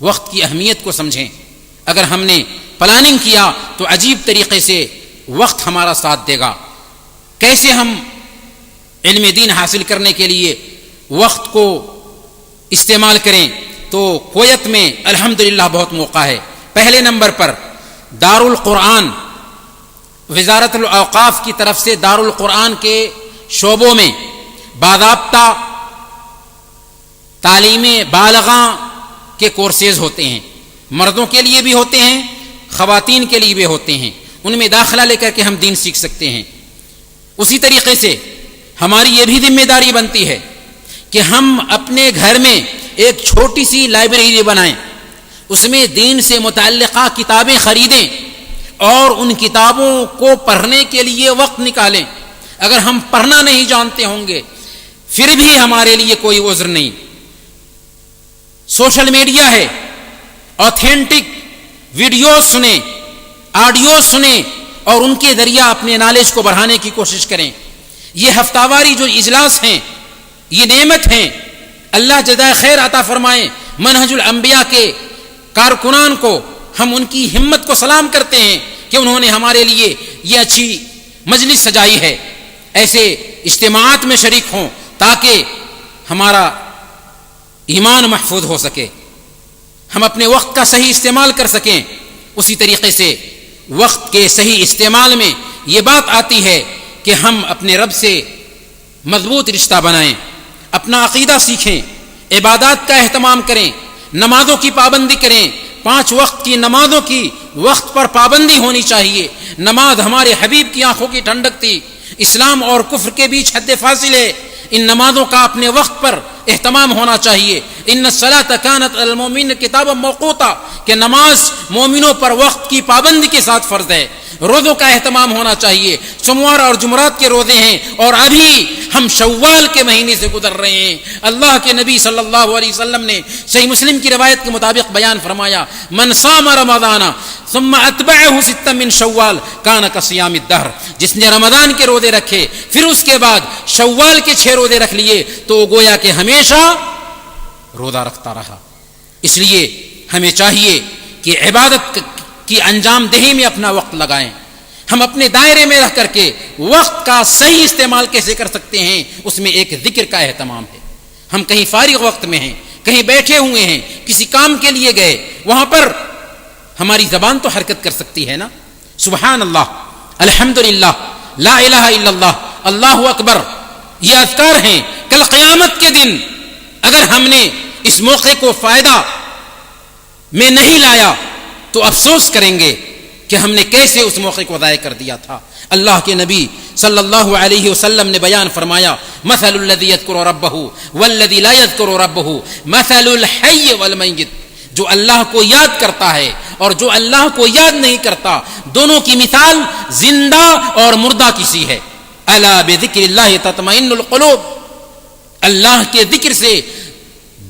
وقت کی اہمیت کو سمجھیں. اگر ہم نے پلاننگ کیا تو عجیب طریقے سے وقت ہمارا ساتھ دے گا. کیسے ہم علم دین حاصل کرنے کے لیے وقت کو استعمال کریں؟ تو کویت میں الحمدللہ بہت موقع ہے. پہلے نمبر پر دار القرآن, وزارت الاوقاف کی طرف سے دار القرآن کے شعبوں میں باضابطہ تعلیم بالغاں کے کورسز ہوتے ہیں. مردوں کے لیے بھی ہوتے ہیں, خواتین کے لیے بھی ہوتے ہیں. ان میں داخلہ لے کر کے ہم دین سیکھ سکتے ہیں. اسی طریقے سے ہماری یہ بھی ذمہ داری بنتی ہے کہ ہم اپنے گھر میں ایک چھوٹی سی لائبریری بنائیں, اس میں دین سے متعلقہ کتابیں خریدیں اور ان کتابوں کو پڑھنے کے لیے وقت نکالیں. اگر ہم پڑھنا نہیں جانتے ہوں گے پھر بھی ہمارے لیے کوئی عذر نہیں. سوشل میڈیا ہے, آتھینٹک ویڈیوز سنیں, آڈیو سنیں اور ان کے ذریعہ اپنے نالج کو بڑھانے کی کوشش کریں. یہ ہفتہ واری جو اجلاس ہیں یہ نعمت ہیں، اللہ جزائے خیر عطا فرمائیں منہج الانبیاء کے کارکنان کو، ہم ان کی ہمت کو سلام کرتے ہیں کہ انہوں نے ہمارے لیے یہ اچھی مجلس سجائی ہے، ایسے اجتماعات میں شریک ہوں تاکہ ہمارا ایمان محفوظ ہو سکے، ہم اپنے وقت کا صحیح استعمال کر سکیں۔ اسی طریقے سے وقت کے صحیح استعمال میں یہ بات آتی ہے کہ ہم اپنے رب سے مضبوط رشتہ بنائیں، اپنا عقیدہ سیکھیں، عبادات کا اہتمام کریں، نمازوں کی پابندی کریں، 5 وقت کی نمازوں کی وقت پر پابندی ہونی چاہیے۔ نماز ہمارے حبیب کی آنکھوں کی ٹھنڈک تھی، اسلام اور کفر کے بیچ حد فاصل ہے، ان نمازوں کا اپنے وقت پر اہتمام ہونا چاہیے۔ ان الصلاۃ کانت علی المؤمنین کتابا موقوتا، کہ نماز مومنوں پر وقت کی پابندی کے ساتھ فرض ہے۔ روزوں کا اہتمام ہونا چاہیے، سوموار اور جمعرات کے روزے ہیں، اور ابھی ہم شوال کے مہینے سے گزر رہے ہیں۔ اللہ کے نبی صلی اللہ علیہ وسلم نے صحیح مسلم کی روایت کے مطابق بیان فرمایا، من صام رمضان ثم اتبعه 6 من شوال کان کصیام الدہر، جس نے رمضان کے روزے رکھے پھر اس کے بعد شوال کے 6 روزے رکھ لیے تو وہ گویا کہ ہمیشہ روزہ رکھتا رہا۔ اس لیے ہمیں چاہیے کہ عبادت کی انجام دہی میں اپنا وقت لگائیں۔ ہم اپنے دائرے میں رہ کر کے وقت کا صحیح استعمال کیسے کر سکتے ہیں، اس میں ایک ذکر کا اہتمام ہے۔ ہم کہیں فارغ وقت میں ہیں، کہیں بیٹھے ہوئے ہیں، کسی کام کے لیے گئے، وہاں پر ہماری زبان تو حرکت کر سکتی ہے نا، سبحان اللہ، الحمدللہ، لا الہ الا اللہ، اللہ اکبر، یہ اذکار ہیں۔ کل قیامت کے دن اگر ہم نے اس موقع کو فائدہ میں نہیں لایا تو افسوس کریں گے کہ ہم نے کیسے اس موقع کو ضائع کر دیا تھا۔ اللہ کے نبی صلی اللہ علیہ وسلم نے بیان فرمایا، مثل الذی یذکر ربہ والذی لا یذکر ربہ مثل الحی والمیت، جو اللہ کو یاد کرتا ہے اور جو اللہ کو یاد نہیں کرتا، دونوں کی مثال زندہ اور مردہ کی سی ہے۔ الا بذکر اللہ تطمئن القلوب، اللہ کے ذکر سے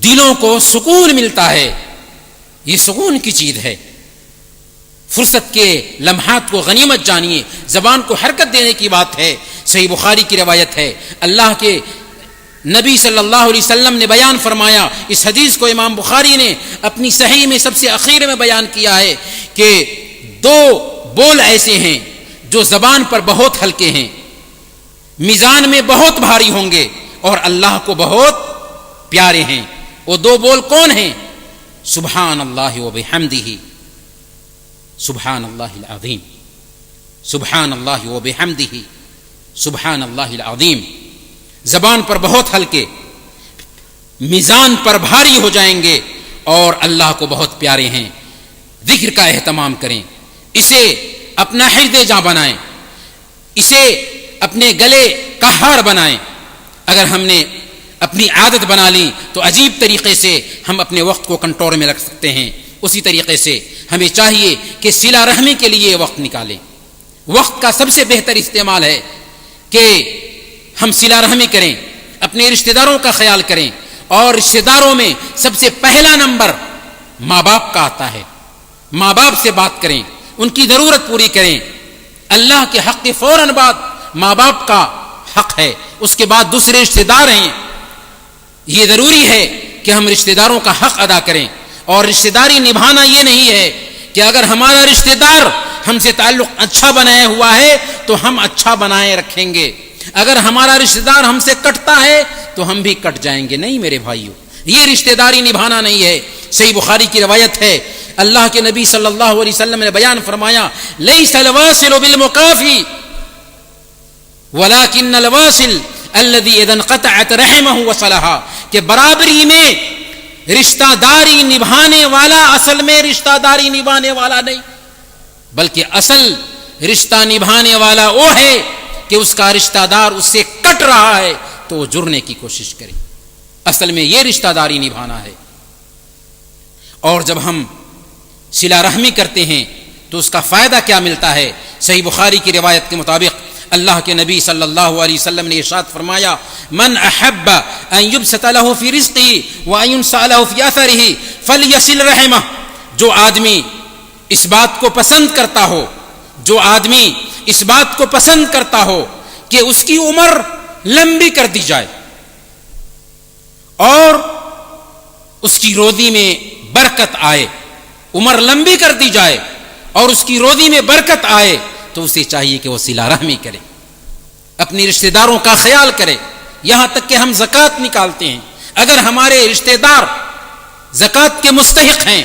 دلوں کو سکون ملتا ہے، یہ سکون کی چیز ہے۔ فرصت کے لمحات کو غنیمت جانیے، زبان کو حرکت دینے کی بات ہے۔ صحیح بخاری کی روایت ہے، اللہ کے نبی صلی اللہ علیہ وسلم نے بیان فرمایا، اس حدیث کو امام بخاری نے اپنی صحیح میں سب سے اخیر میں بیان کیا ہے کہ 2 بول ایسے ہیں جو زبان پر بہت ہلکے ہیں، میزان میں بہت بھاری ہوں گے اور اللہ کو بہت پیارے ہیں۔ وہ 2 بول کون ہیں؟ سبحان اللہ و بحمدہ، سبحان اللہ العظیم، سبحان اللہ و بحمدہ، سبحان اللہ العظیم۔ زبان پر بہت ہلکے، میزان پر بھاری ہو جائیں گے اور اللہ کو بہت پیارے ہیں۔ ذکر کا اہتمام کریں، اسے اپنا حرز جاں بنائیں، اسے اپنے گلے کا ہار بنائیں۔ اگر ہم نے اپنی عادت بنا لی تو عجیب طریقے سے ہم اپنے وقت کو کنٹرول میں رکھ سکتے ہیں۔ اسی طریقے سے ہمیں چاہیے کہ صلہ رحمی کے لیے وقت نکالیں۔ وقت کا سب سے بہتر استعمال ہے کہ ہم صلہ رحمی کریں، اپنے رشتہ داروں کا خیال کریں، اور رشتہ داروں میں سب سے پہلا نمبر ماں باپ کا آتا ہے۔ ماں باپ سے بات کریں، ان کی ضرورت پوری کریں۔ اللہ کے حق کے فوراً بعد ماں باپ کا حق ہے، اس کے بعد دوسرے رشتہ دار ہیں۔ یہ ضروری ہے کہ ہم رشتہ داروں کا حق ادا کریں، اور رشتہ داری نبھانا یہ نہیں ہے کہ اگر ہمارا رشتہ دار ہم سے تعلق اچھا بنایا ہوا ہے تو ہم اچھا بنائے رکھیں گے، اگر ہمارا رشتہ دار ہم سے کٹتا ہے تو ہم بھی کٹ جائیں گے۔ نہیں میرے بھائیوں، یہ رشتہ داری نبھانا نہیں ہے۔ صحیح بخاری کی روایت ہے، اللہ کے نبی صلی اللہ علیہ وسلم نے بیان فرمایا، لیس الواصل بالمکافی ولکن الواصل الذی اذا انقطعت رحمہ وصلہا، کہ برابری میں رشتہ داری نبھانے والا اصل میں رشتہ داری نبھانے والا نہیں، بلکہ اصل رشتہ نبھانے والا وہ ہے کہ اس کا رشتہ دار اس سے کٹ رہا ہے تو وہ جڑنے کی کوشش کرے۔ اصل میں یہ رشتہ داری نبھانا ہے۔ اور جب ہم صلہ رحمی کرتے ہیں تو اس کا فائدہ کیا ملتا ہے؟ صحیح بخاری کی روایت کے مطابق اللہ کے نبی صلی اللہ علیہ وسلم نے ارشاد فرمایا، من احب ان یبسط له فی رزقه وان ينسأ له فی اثره فلیصل رحمہ، جو آدمی اس بات کو پسند کرتا ہو، جو آدمی اس بات کو پسند کرتا ہو کہ اس کی عمر لمبی کر دی جائے اور اس کی روزی میں برکت آئے. عمر لمبی کر دی جائے اور اس کی روزی میں برکت آئے تو اسے چاہیے کہ وہ صلہ رحمی کرے, اپنے رشتہ داروں کا خیال کرے. یہاں تک کہ ہم زکوٰۃ نکالتے ہیں, اگر ہمارے رشتہ دار زکوٰۃ کے مستحق ہیں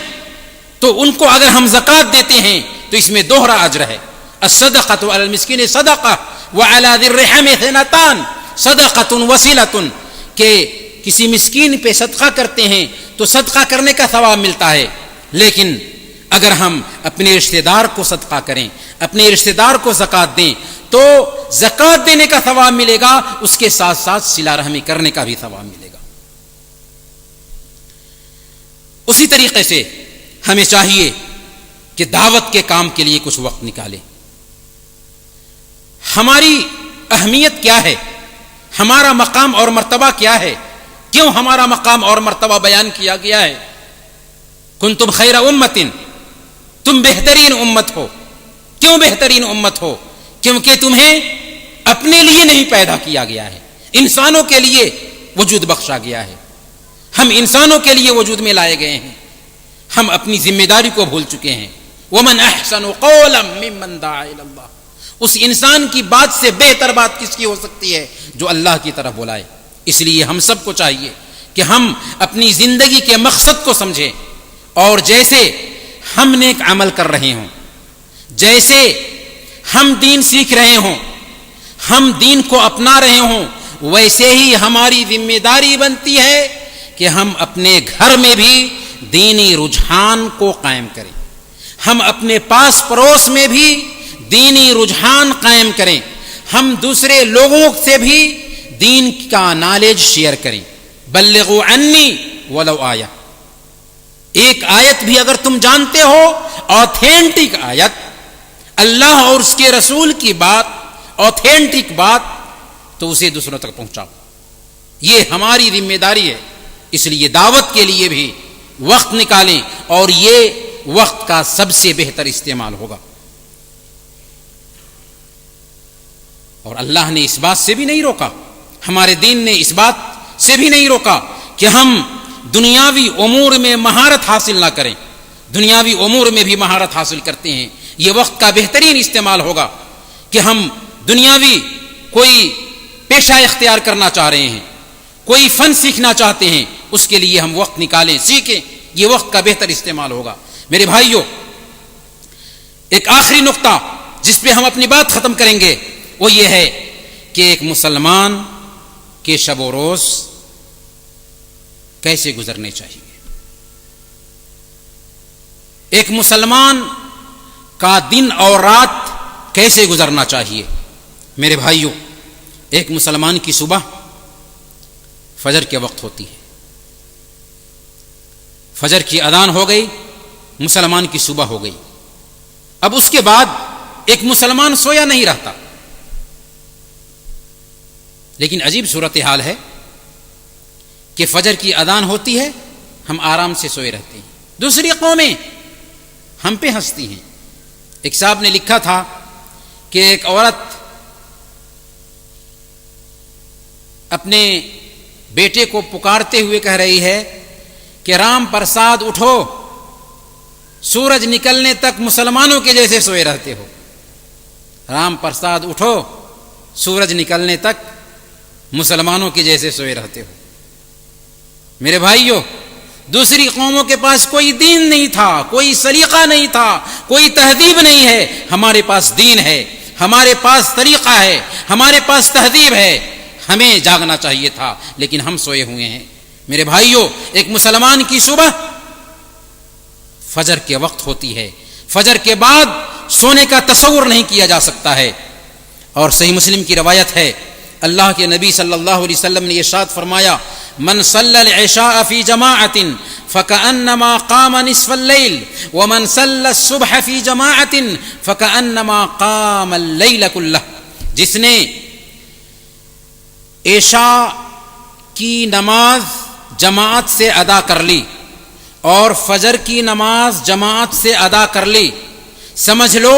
تو ان کو اگر ہم زکوٰۃ دیتے ہیں تو اس میں دوہرا اجر ہے. الصدقۃ علی المسکین صدقہ وعلی ذی الرحم ثنتان صدقۃ وصلۃ, کہ کسی مسکین پہ صدقہ کرتے ہیں تو صدقہ کرنے کا ثواب ملتا ہے, لیکن اگر ہم اپنے رشتہ دار کو صدقہ کریں, اپنے رشتہ دار کو زکوٰۃ دیں تو زکوٰۃ دینے کا ثواب ملے گا, اس کے ساتھ ساتھ صلہ رحمی کرنے کا بھی ثواب ملے گا. اسی طریقے سے ہمیں چاہیے کہ دعوت کے کام کے لیے کچھ وقت نکالیں. ہماری اہمیت کیا ہے, ہمارا مقام اور مرتبہ کیا ہے, کیوں ہمارا مقام اور مرتبہ بیان کیا گیا ہے؟ کنتم خیر امت, تم بہترین امت ہو. کیوں بہترین امت ہو؟ کیونکہ تمہیں اپنے لیے نہیں پیدا کیا گیا ہے, انسانوں کے لیے وجود بخشا گیا ہے. ہم انسانوں کے لیے وجود میں لائے گئے ہیں, ہم اپنی ذمہ داری کو بھول چکے ہیں. ومن احسن قولا ممن دعا الی اللہ, اس انسان کی بات سے بہتر بات کس کی ہو سکتی ہے جو اللہ کی طرف بلائے. اس لیے ہم سب کو چاہیے کہ ہم اپنی زندگی کے مقصد کو سمجھیں اور جیسے ہم نیک عمل کر رہے ہوں, جیسے ہم دین سیکھ رہے ہوں, ہم دین کو اپنا رہے ہوں, ویسے ہی ہماری ذمہ داری بنتی ہے کہ ہم اپنے گھر میں بھی دینی رجحان کو قائم کریں, ہم اپنے پاس پڑوس میں بھی دینی رجحان قائم کریں, ہم دوسرے لوگوں سے بھی دین کا نالج شیئر کریں. بلغوا عنی ولو آیہ, ایک آیت بھی اگر تم جانتے ہو, آتھینٹک آیت, اللہ اور اس کے رسول کی بات, آتھینٹک بات, تو اسے دوسروں تک پہنچاؤ. یہ ہماری ذمہ داری ہے. اس لیے دعوت کے لیے بھی وقت نکالیں اور یہ وقت کا سب سے بہتر استعمال ہوگا. اور اللہ نے اس بات سے بھی نہیں روکا, ہمارے دین نے اس بات سے بھی نہیں روکا کہ ہم دنیاوی امور میں مہارت حاصل نہ کریں. دنیاوی امور میں بھی مہارت حاصل کرتے ہیں. یہ وقت کا بہترین استعمال ہوگا کہ ہم دنیاوی کوئی پیشہ اختیار کرنا چاہ رہے ہیں, کوئی فن سیکھنا چاہتے ہیں, اس کے لیے ہم وقت نکالیں, سیکھیں. یہ وقت کا بہتر استعمال ہوگا. میرے بھائیوں, ایک آخری نقطہ جس پہ ہم اپنی بات ختم کریں گے وہ یہ ہے کہ ایک مسلمان کے شب و روز کیسے گزرنے چاہیے. ایک مسلمان کا دن اور رات کیسے گزرنا چاہیے. میرے بھائیوں, ایک مسلمان کی صبح فجر کے وقت ہوتی ہے, فجر کی اذان ہو گئی, مسلمان کی صبح ہو گئی. اب اس کے بعد ایک مسلمان سویا نہیں رہتا. لیکن عجیب صورتحال ہے کہ فجر کی اذان ہوتی ہے, ہم آرام سے سوئے رہتے ہیں. دوسری قومیں ہم پہ ہنستی ہیں. ایک صاحب نے لکھا تھا کہ ایک عورت اپنے بیٹے کو پکارتے ہوئے کہہ رہی ہے کہ رام پرساد اٹھو, سورج نکلنے تک مسلمانوں کے جیسے سوئے رہتے ہو. رام پرساد اٹھو, سورج نکلنے تک مسلمانوں کے جیسے سوئے رہتے ہو. میرے بھائیوں, دوسری قوموں کے پاس کوئی دین نہیں تھا, کوئی سلیقہ نہیں تھا, کوئی تہذیب نہیں ہے. ہمارے پاس دین ہے, ہمارے پاس طریقہ ہے, ہمارے پاس تہذیب ہے. ہمیں جاگنا چاہیے تھا لیکن ہم سوئے ہوئے ہیں. میرے بھائیوں, ایک مسلمان کی صبح فجر کے وقت ہوتی ہے. فجر کے بعد سونے کا تصور نہیں کیا جا سکتا ہے. اور صحیح مسلم کی روایت ہے, اللہ کے نبی صلی اللہ علیہ وسلم نے ارشاد فرمایا, من صلی العشاء فی جماعت فکأنما قام نصف اللیل ومن صلی الصبح فی جماعت فکأنما قام اللیل کلہ. جس نے عشاء کی نماز جماعت سے ادا کر لی اور فجر کی نماز جماعت سے ادا کر لی, سمجھ لو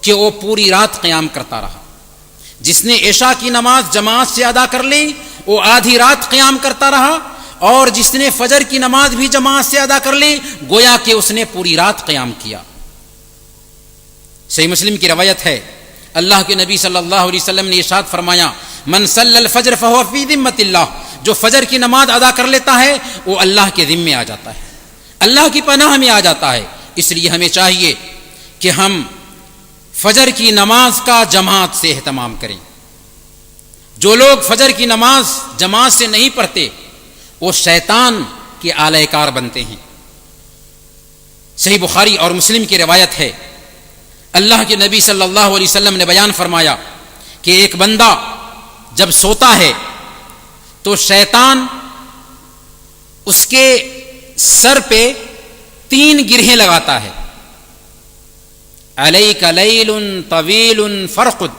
کہ وہ پوری رات قیام کرتا رہا. جس نے عشاء کی نماز جماعت سے ادا کر لی وہ آدھی رات قیام کرتا رہا، اور جس نے فجر کی نماز بھی جماعت سے ادا کر لی گویا کہ اس نے پوری رات قیام کیا۔ صحیح مسلم کی روایت ہے، اللہ کے نبی صلی اللہ علیہ وسلم نے ارشاد فرمایا، من صلی الفجر فہو فی ذمۃ اللہ، جو فجر کی نماز ادا کر لیتا ہے وہ اللہ کے ذمے آ جاتا ہے، اللہ کی پناہ میں آ جاتا ہے۔ اس لیے ہمیں چاہیے کہ ہم فجر کی نماز کا جماعت سے اہتمام کریں۔ جو لوگ فجر کی نماز جماعت سے نہیں پڑھتے وہ شیطان کے آلہ کار بنتے ہیں۔ صحیح بخاری اور مسلم کی روایت ہے، اللہ کے نبی صلی اللہ علیہ وسلم نے بیان فرمایا کہ ایک بندہ جب سوتا ہے تو شیطان اس کے سر پہ 3 گرہیں لگاتا ہے، علیک لیل طویل فرقد،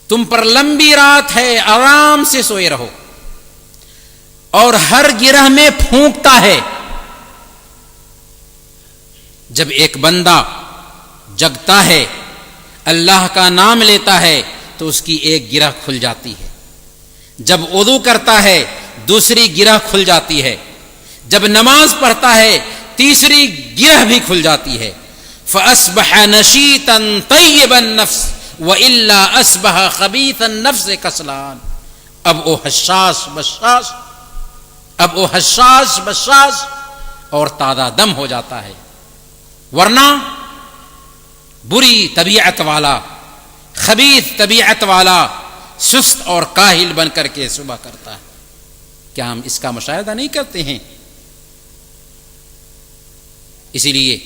تم پر لمبی رات ہے آرام سے سوئے رہو، اور ہر گرہ میں پھونکتا ہے۔ جب ایک بندہ جگتا ہے اللہ کا نام لیتا ہے تو اس کی ایک گرہ کھل جاتی ہے، جب وضو کرتا ہے دوسری گرہ کھل جاتی ہے، جب نماز پڑھتا ہے تیسری گرہ بھی کھل جاتی ہے۔ فَأَصْبَحَ نَشِيطًا طَيِّبَ النَّفْسِ وَإِلَّا أَصْبَحَ خَبِيثَ النَّفْسِ كَسْلَانًا، اب وہ حشاش بشاش اور تازہ دم ہو جاتا ہے، ورنہ بری طبیعت والا، خبیث طبیعت والا سست اور کاہل بن کر کے صبح کرتا ہے۔ کیا ہم اس کا مشاہدہ نہیں کرتے ہیں؟ اسی لیے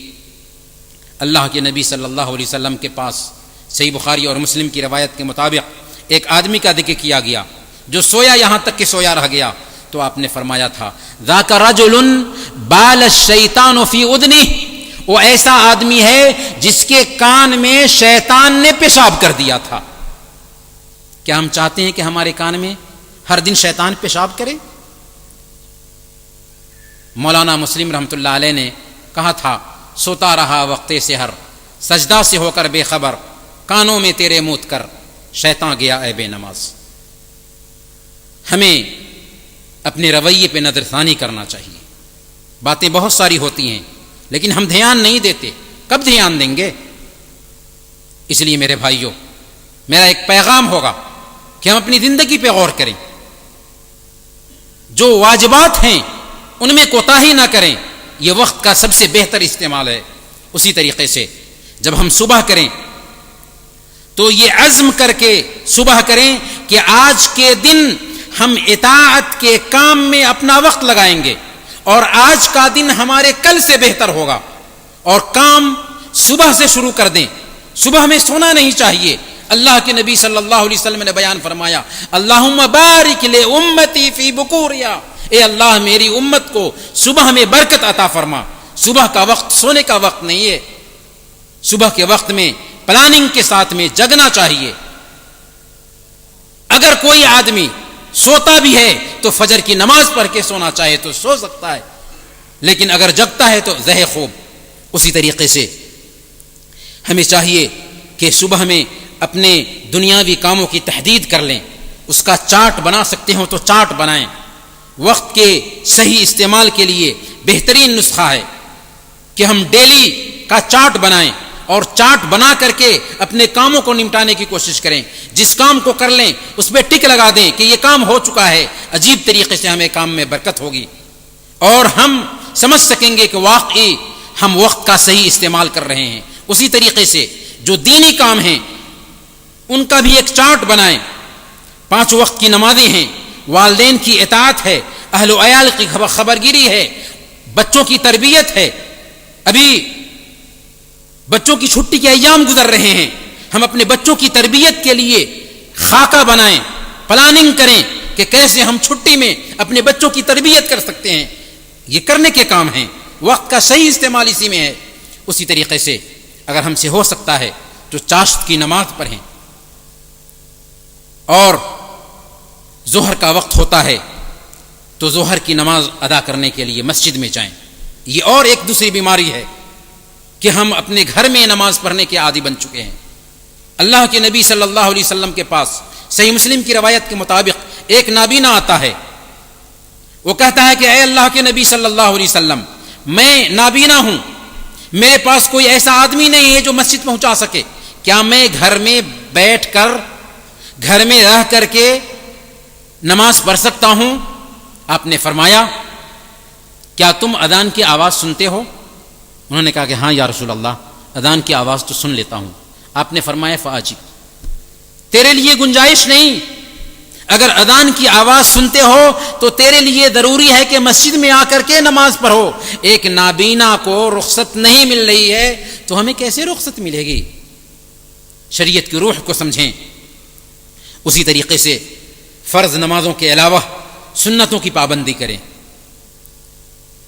اللہ کے نبی صلی اللہ علیہ وسلم کے پاس صحیح بخاری اور مسلم کی روایت کے مطابق ایک آدمی کا ذکر کیا گیا جو سویا یہاں تک کہ سویا رہ گیا، تو آپ نے فرمایا تھا ذاک رجل بال الشیطان فی اذنہ، وہ ایسا آدمی ہے جس کے کان میں شیطان نے پیشاب کر دیا تھا۔ کیا ہم چاہتے ہیں کہ ہمارے کان میں ہر دن شیطان پیشاب کرے؟ مولانا مسلم رحمۃ اللہ علیہ نے کہا تھا، سوتا رہا وقت سحر، سجدہ سے ہو کر بے خبر، کانوں میں تیرے موت کر، شیطان گیا اے بے نماز۔ ہمیں اپنے رویے پہ نظر ثانی کرنا چاہیے۔ باتیں بہت ساری ہوتی ہیں لیکن ہم دھیان نہیں دیتے، کب دھیان دیں گے؟ اس لیے میرے بھائیوں، میرا ایک پیغام ہوگا کہ ہم اپنی زندگی پہ غور کریں، جو واجبات ہیں ان میں کوتاہی نہ کریں، یہ وقت کا سب سے بہتر استعمال ہے۔ اسی طریقے سے جب ہم صبح کریں تو یہ عزم کر کے صبح کریں کہ آج کے دن ہم اطاعت کے کام میں اپنا وقت لگائیں گے، اور آج کا دن ہمارے کل سے بہتر ہوگا، اور کام صبح سے شروع کر دیں۔ صبح میں سونا نہیں چاہیے۔ اللہ کے نبی صلی اللہ علیہ وسلم نے بیان فرمایا، اللہم بارک لامتی فی بکوریا، اے اللہ میری امت کو صبح میں برکت عطا فرما۔ صبح کا وقت سونے کا وقت نہیں ہے، صبح کے وقت میں پلاننگ کے ساتھ میں جگنا چاہیے۔ اگر کوئی آدمی سوتا بھی ہے تو فجر کی نماز پڑھ کے سونا چاہے تو سو سکتا ہے، لیکن اگر جگتا ہے تو زہ خوب۔ اسی طریقے سے ہمیں چاہیے کہ صبح میں اپنے دنیاوی کاموں کی تحدید کر لیں، اس کا چارٹ بنا سکتے ہوں تو چارٹ بنائیں۔ وقت کے صحیح استعمال کے لیے بہترین نسخہ ہے کہ ہم ڈیلی کا چارٹ بنائیں، اور چارٹ بنا کر کے اپنے کاموں کو نمٹانے کی کوشش کریں۔ جس کام کو کر لیں اس پہ ٹک لگا دیں کہ یہ کام ہو چکا ہے، عجیب طریقے سے ہمیں کام میں برکت ہوگی، اور ہم سمجھ سکیں گے کہ واقعی ہم وقت کا صحیح استعمال کر رہے ہیں۔ اسی طریقے سے جو دینی کام ہیں ان کا بھی ایک چارٹ بنائیں۔ 5 وقت کی نمازیں ہیں، والدین کی اطاعت ہے، اہل و عیال کی خبرگیری ہے، بچوں کی تربیت ہے۔ ابھی بچوں کی چھٹی کے ایام گزر رہے ہیں، ہم اپنے بچوں کی تربیت کے لیے خاکہ بنائیں، پلاننگ کریں کہ کیسے ہم چھٹی میں اپنے بچوں کی تربیت کر سکتے ہیں۔ یہ کرنے کے کام ہیں، وقت کا صحیح استعمال اسی میں ہے۔ اسی طریقے سے اگر ہم سے ہو سکتا ہے تو چاشت کی نماز پڑھیں، اور ظہر کا وقت ہوتا ہے تو ظہر کی نماز ادا کرنے کے لیے مسجد میں جائیں۔ یہ اور ایک دوسری بیماری ہے کہ ہم اپنے گھر میں نماز پڑھنے کے عادی بن چکے ہیں۔ اللہ کے نبی صلی اللہ علیہ وسلم کے پاس صحیح مسلم کی روایت کے مطابق ایک نابینا آتا ہے. وہ کہتا ہے کہ اے اللہ کے نبی صلی اللہ علیہ وسلم، میں نابینا ہوں، میرے پاس کوئی ایسا آدمی نہیں ہے جو مسجد پہنچا سکے، کیا میں گھر میں بیٹھ کر، گھر میں رہ کر کے نماز پڑھ سکتا ہوں؟ آپ نے فرمایا کیا تم اذان کی آواز سنتے ہو؟ انہوں نے کہا کہ ہاں یا رسول اللہ، اذان کی آواز تو سن لیتا ہوں. آپ نے فرمایا فاجب، تیرے لیے گنجائش نہیں، اگر اذان کی آواز سنتے ہو تو تیرے لیے ضروری ہے کہ مسجد میں آ کر کے نماز پڑھو. ایک نابینا کو رخصت نہیں مل رہی ہے تو ہمیں کیسے رخصت ملے گی؟ شریعت کی روح کو سمجھیں. اسی طریقے سے فرض نمازوں کے علاوہ سنتوں کی پابندی کریں.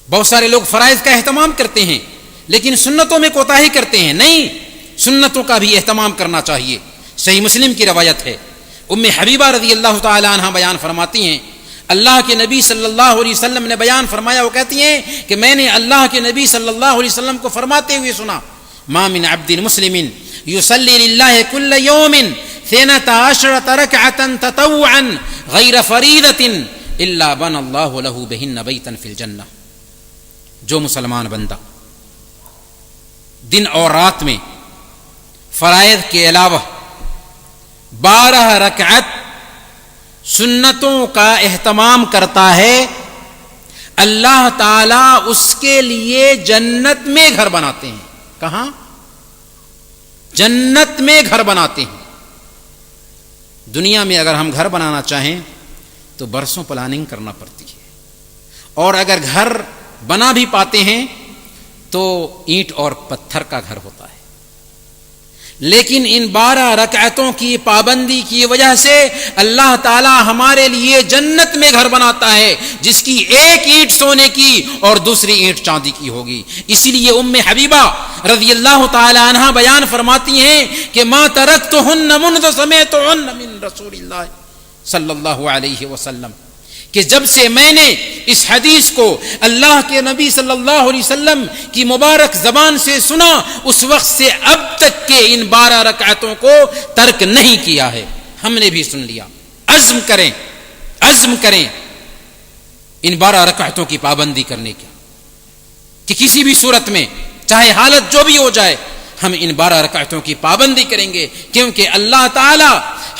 بہت سارے لوگ فرائض کا اہتمام کرتے ہیں لیکن سنتوں میں کوتاہی کرتے ہیں. نہیں، سنتوں کا بھی اہتمام کرنا چاہیے. صحیح مسلم کی روایت ہے، ام حبیبہ رضی اللہ تعالی عنہ بیان فرماتی ہیں، اللہ کے نبی صلی اللہ علیہ وسلم نے بیان فرمایا، وہ کہتی ہیں کہ میں نے اللہ کے نبی صلی اللہ علیہ وسلم کو فرماتے ہوئے سنا، ما من عبد مسلم یصلی للہ کل یوم 12 رکعة تطوعا غیر فریضۃ الا بنى اللہ له بہن بیتا فی الجنہ. جو مسلمان بندہ دن اور رات میں فرائض کے علاوہ 12 رکعت سنتوں کا اہتمام کرتا ہے، اللہ تعالی اس کے لیے جنت میں گھر بناتے ہیں. کہاں؟ جنت میں گھر بناتے ہیں. دنیا میں اگر ہم گھر بنانا چاہیں تو برسوں پلاننگ کرنا پڑتی ہے، اور اگر گھر بنا بھی پاتے ہیں تو اینٹ اور پتھر کا گھر ہوتا ہے. لیکن ان 12 رکعتوں کی پابندی کی وجہ سے اللہ تعالی ہمارے لیے جنت میں گھر بناتا ہے، جس کی ایک اینٹ سونے کی اور دوسری اینٹ چاندی کی ہوگی. اسی لیے ام حبیبہ رضی اللہ تعالی عنہ بیان فرماتی ہیں کہ ما ترکتہن منذ سمعتہن من رسول اللہ صلی اللہ علیہ وسلم، کہ جب سے میں نے اس حدیث کو اللہ کے نبی صلی اللہ علیہ وسلم کی مبارک زبان سے سنا، اس وقت سے اب تک کے ان 12 رکعتوں کو ترک نہیں کیا ہے. ہم نے بھی سن لیا. عزم کریں ان 12 رکعتوں کی پابندی کرنے کا، کہ کسی بھی صورت میں چاہے حالت جو بھی ہو جائے ہم ان 12 رکعتوں کی پابندی کریں گے، کیونکہ اللہ تعالی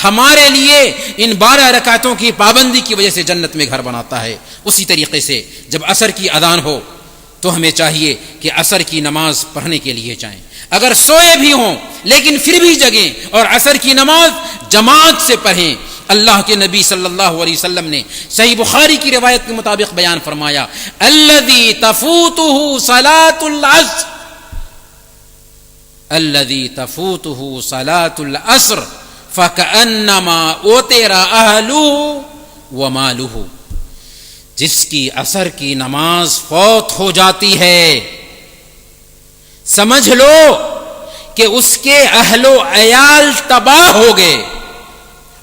ہمارے لیے ان 12 رکعتوں کی پابندی کی وجہ سے جنت میں گھر بناتا ہے. اسی طریقے سے جب عصر کی اذان ہو تو ہمیں چاہیے کہ عصر کی نماز پڑھنے کے لیے جائیں. اگر سوئے بھی ہوں لیکن پھر بھی جگیں اور عصر کی نماز جماعت سے پڑھیں. اللہ کے نبی صلی اللہ علیہ وسلم نے صحیح بخاری کی روایت کے مطابق بیان فرمایا، الذی تفوتہ صلاۃ العصر، الذی تفوتہ صلاۃ العصر فکأنما اوتر اہلہ ومالہ. جس کی عصر کی نماز فوت ہو جاتی ہے، سمجھ لو کہ اس کے اہل و عیال تباہ ہو گئے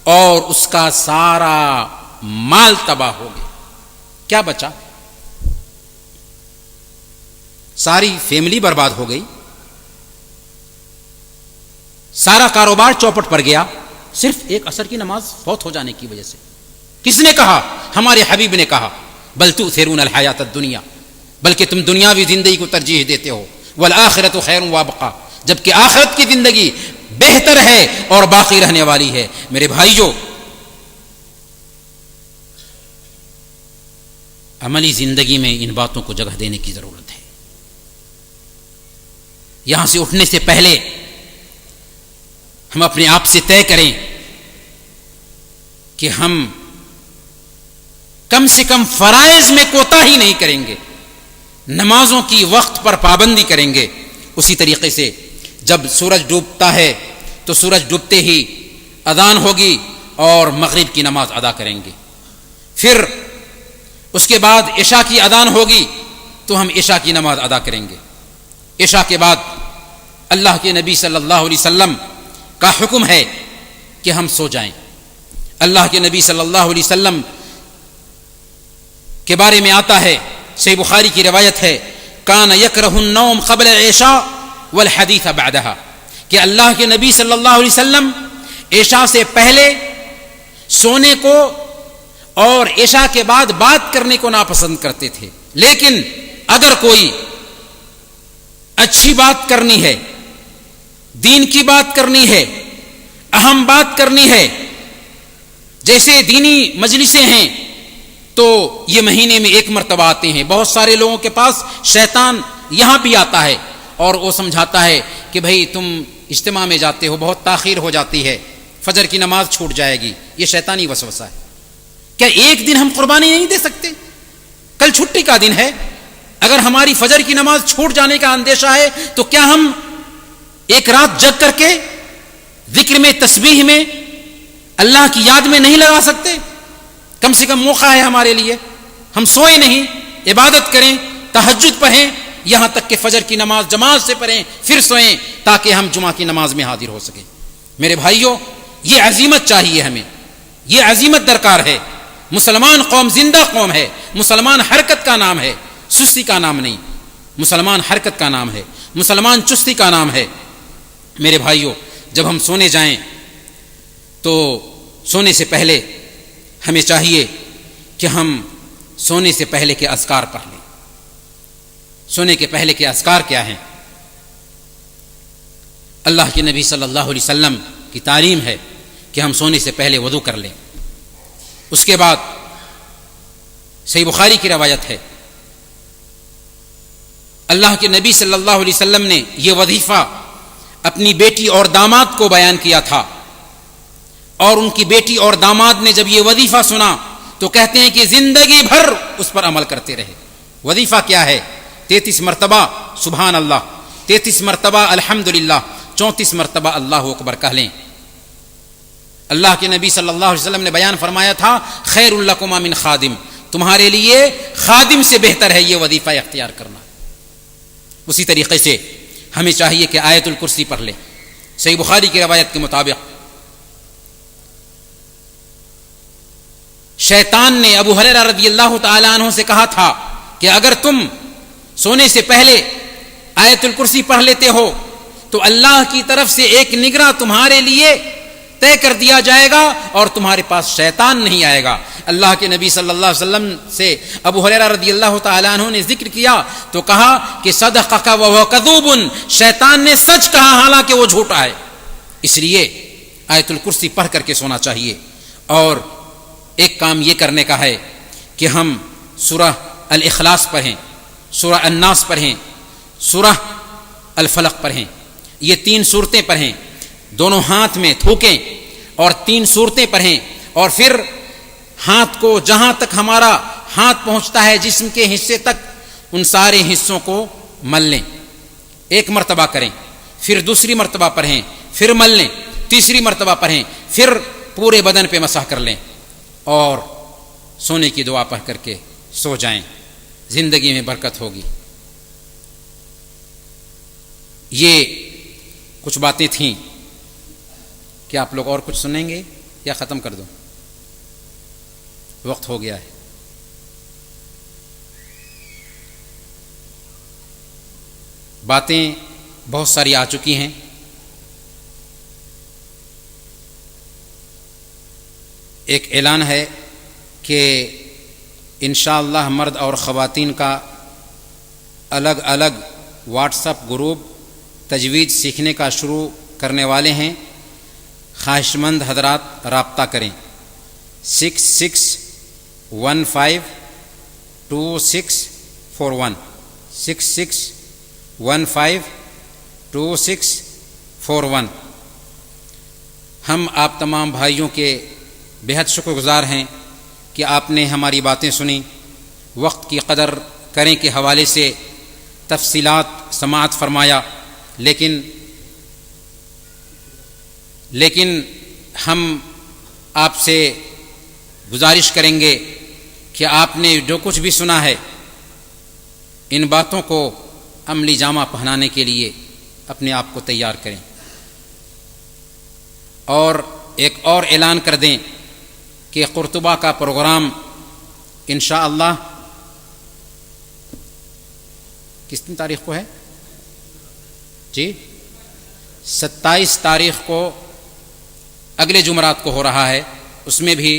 اور اس کا سارا مال تباہ ہو گیا. کیا بچا؟ ساری فیملی برباد ہو گئی، سارا کاروبار چوپٹ پڑ گیا، صرف ایک عصر کی نماز فوت ہو جانے کی وجہ سے. کس نے کہا؟ ہمارے حبیب نے کہا، بل تؤثرون الحیات الدنیا، بلکہ تم دنیاوی زندگی کو ترجیح دیتے ہو، والآخرۃ خیر وابقی، جبکہ آخرت کی زندگی بہتر ہے اور باقی رہنے والی ہے. میرے بھائیو، عملی زندگی میں ان باتوں کو جگہ دینے کی ضرورت ہے. یہاں سے اٹھنے سے پہلے ہم اپنے آپ سے طے کریں کہ ہم کم سے کم فرائض میں کوتاہی نہیں کریں گے، نمازوں کی وقت پر پابندی کریں گے. اسی طریقے سے جب سورج ڈوبتا ہے تو سورج ڈوبتے ہی اذان ہوگی اور مغرب کی نماز ادا کریں گے. پھر اس کے بعد عشاء کی اذان ہوگی تو ہم عشاء کی نماز ادا کریں گے. عشاء کے بعد اللہ کے نبی صلی اللہ علیہ وسلم کا حکم ہے کہ ہم سو جائیں. اللہ کے نبی صلی اللہ علیہ وسلم کے بارے میں آتا ہے، صحیح بخاری کی روایت ہے، کان یکرہ النوم قبل العشاء والحدیث بعدها، کہ اللہ کے نبی صلی اللہ علیہ وسلم عشاء سے پہلے سونے کو اور عشاء کے بعد بات کرنے کو ناپسند کرتے تھے، لیکن اگر کوئی اچھی بات کرنی ہے، دین کی بات کرنی ہے، اہم بات کرنی ہے، جیسے دینی مجلسیں ہیں، تو یہ مہینے میں ایک مرتبہ آتے ہیں۔ بہت سارے لوگوں کے پاس شیطان یہاں بھی آتا ہے اور وہ سمجھاتا ہے کہ بھئی تم اجتماع میں جاتے ہو، بہت تاخیر ہو جاتی ہے، فجر کی نماز چھوٹ جائے گی۔ یہ شیطانی وسوسہ ہے۔ کیا ایک دن ہم قربانی نہیں دے سکتے؟ کل چھٹی کا دن ہے، اگر ہماری فجر کی نماز چھوٹ جانے کا اندیشہ ہے تو کیا ہم ایک رات جگ کر کے ذکر میں، تسبیح میں، اللہ کی یاد میں نہیں لگا سکتے؟ کم سے کم موقع ہے ہمارے لیے، ہم سوئیں نہیں، عبادت کریں، تہجد پڑھیں، یہاں تک کہ فجر کی نماز جماعت سے پڑھیں، پھر سوئیں تاکہ ہم جمعہ کی نماز میں حاضر ہو سکیں۔ میرے بھائیوں، یہ عزیمت چاہیے ہمیں، یہ عزیمت درکار ہے۔ مسلمان قوم زندہ قوم ہے، مسلمان حرکت کا نام ہے، سستی کا نام نہیں، مسلمان حرکت کا نام ہے، مسلمان چستی کا نام ہے۔ میرے بھائیوں، جب ہم سونے جائیں تو سونے سے پہلے ہمیں چاہیے کہ ہم سونے سے پہلے کے اذکار پڑھ لیں۔ سونے کے پہلے کے اذکار کیا ہیں؟ اللہ کے نبی صلی اللہ علیہ وسلم کی تعلیم ہے کہ ہم سونے سے پہلے وضو کر لیں۔ اس کے بعد صحیح بخاری کی روایت ہے، اللہ کے نبی صلی اللہ علیہ وسلم نے یہ وظیفہ اپنی بیٹی اور داماد کو بیان کیا تھا، اور ان کی بیٹی اور داماد نے جب یہ وظیفہ سنا تو کہتے ہیں کہ زندگی بھر اس پر عمل کرتے رہے۔ وظیفہ کیا ہے؟ 33 مرتبہ سبحان اللہ، 33 مرتبہ الحمدللہ، 34 مرتبہ اللہ اکبر کہہ لیں۔ اللہ کے نبی صلی اللہ علیہ وسلم نے بیان فرمایا تھا، خیر لکما من خادم، تمہارے لیے خادم سے بہتر ہے یہ وظیفہ اختیار کرنا۔ اسی طریقے سے ہمیں چاہیے کہ آیت الکرسی پڑھ لیں۔ صحیح بخاری کی روایت کے مطابق شیطان نے ابو ہریرہ رضی اللہ تعالی عنہ سے کہا تھا کہ اگر تم سونے سے پہلے آیت الکرسی پڑھ لیتے ہو تو اللہ کی طرف سے ایک نگراں تمہارے لیے طے کر دیا جائے گا اور تمہارے پاس شیطان نہیں آئے گا۔ اللہ کے نبی صلی اللہ علیہ وسلم سے ابو ہریرہ رضی اللہ تعالی عنہ نے ذکر کیا تو کہا کہ صدقک وہو کذوب، شیطان نے سچ کہا حالانکہ وہ جھوٹا ہے۔ اس لیے آیت الکرسی پڑھ کر کے سونا چاہیے۔ اور ایک کام یہ کرنے کا ہے کہ ہم سورہ الاخلاص پڑھیں، سورہ الناس پڑھیں، سورہ الفلق پڑھیں۔ یہ 3 سورتیں پڑھیں، دونوں ہاتھ میں تھوکیں اور 3 سورتیں پڑھیں، اور پھر ہاتھ کو جہاں تک ہمارا ہاتھ پہنچتا ہے جسم کے حصے تک ان سارے حصوں کو مل لیں۔ 1 مرتبہ کریں، پھر دوسری مرتبہ پڑھیں، پھر مل لیں، تیسری مرتبہ پڑھیں، پھر پورے بدن پہ مسح کر لیں اور سونے کی دعا پڑھ کر کے سو جائیں۔ زندگی میں برکت ہوگی۔ یہ کچھ باتیں تھیں، کیا آپ لوگ اور کچھ سنیں گے یا ختم کر دوں؟ وقت ہو گیا ہے۔ باتیں بہت ساری آ چکی ہیں۔ ایک اعلان ہے کہ انشاءاللہ مرد اور خواتین کا الگ الگ واٹس ایپ گروپ تجوید سیکھنے کا شروع کرنے والے ہیں۔ خواہش مند حضرات رابطہ کریں۔ 66152641 66152641۔ ہم آپ تمام بھائیوں کے بہت شکر گزار ہیں کہ آپ نے ہماری باتیں سنی۔ وقت کی قدر کریں کے حوالے سے تفصیلات سماعت فرمایا، لیکن ہم آپ سے گزارش کریں گے کہ آپ نے جو کچھ بھی سنا ہے ان باتوں کو عملی جامہ پہنانے کے لیے اپنے آپ کو تیار کریں۔ اور ایک اور اعلان کر دیں کہ قرطبہ کا پروگرام انشاءاللہ کس تاریخ کو ہے؟ جی 27 تاریخ کو اگلے جمعرات کو ہو رہا ہے، اس میں بھی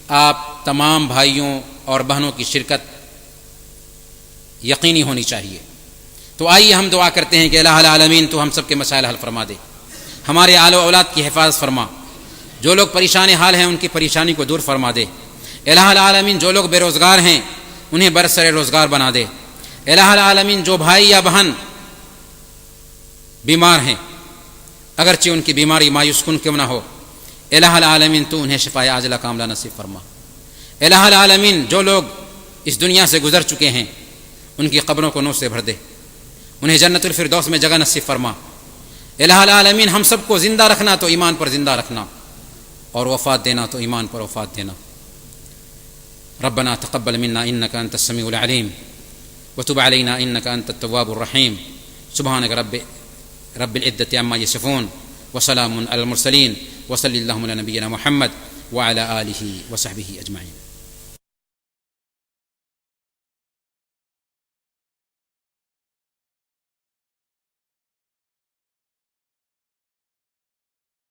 آپ تمام بھائیوں اور بہنوں کی شرکت یقینی ہونی چاہیے۔ تو آئیے ہم دعا کرتے ہیں کہ الہ العالمین تو ہم سب کے مسائل حل فرما دے، ہمارے آل و اولاد کی حفاظت فرما، جو لوگ پریشان حال ہیں ان کی پریشانی کو دور فرما دے۔ الہ العالمین جو لوگ بے روزگار ہیں انہیں برسر روزگار بنا دے۔ الہ العالمین جو بھائی یا بہن بیمار ہیں، اگرچہ ان کی بیماری مایوس کن کیوں نہ ہو، الہ العالمین تو انہیں شفائے عاجلہ کاملہ نصیب فرما۔ الہ العالمین جو لوگ اس دنیا سے گزر چکے ہیں ان کی قبروں کو نور سے بھر دے، انہیں جنت الفردوس میں جگہ نصیب فرما۔ الہ العالمین ہم سب کو زندہ رکھنا تو ایمان پر زندہ رکھنا، اور وفات دینا تو ایمان پر وفات دینا۔ ربنا تقبل منا انك انت السميع العليم وتب علينا انك انت التواب الرحيم سبحانك رب العزة عما يصفون وسلام على المرسلين وصلى اللهم على نبينا محمد وعلى آله وصحبه أجمعين۔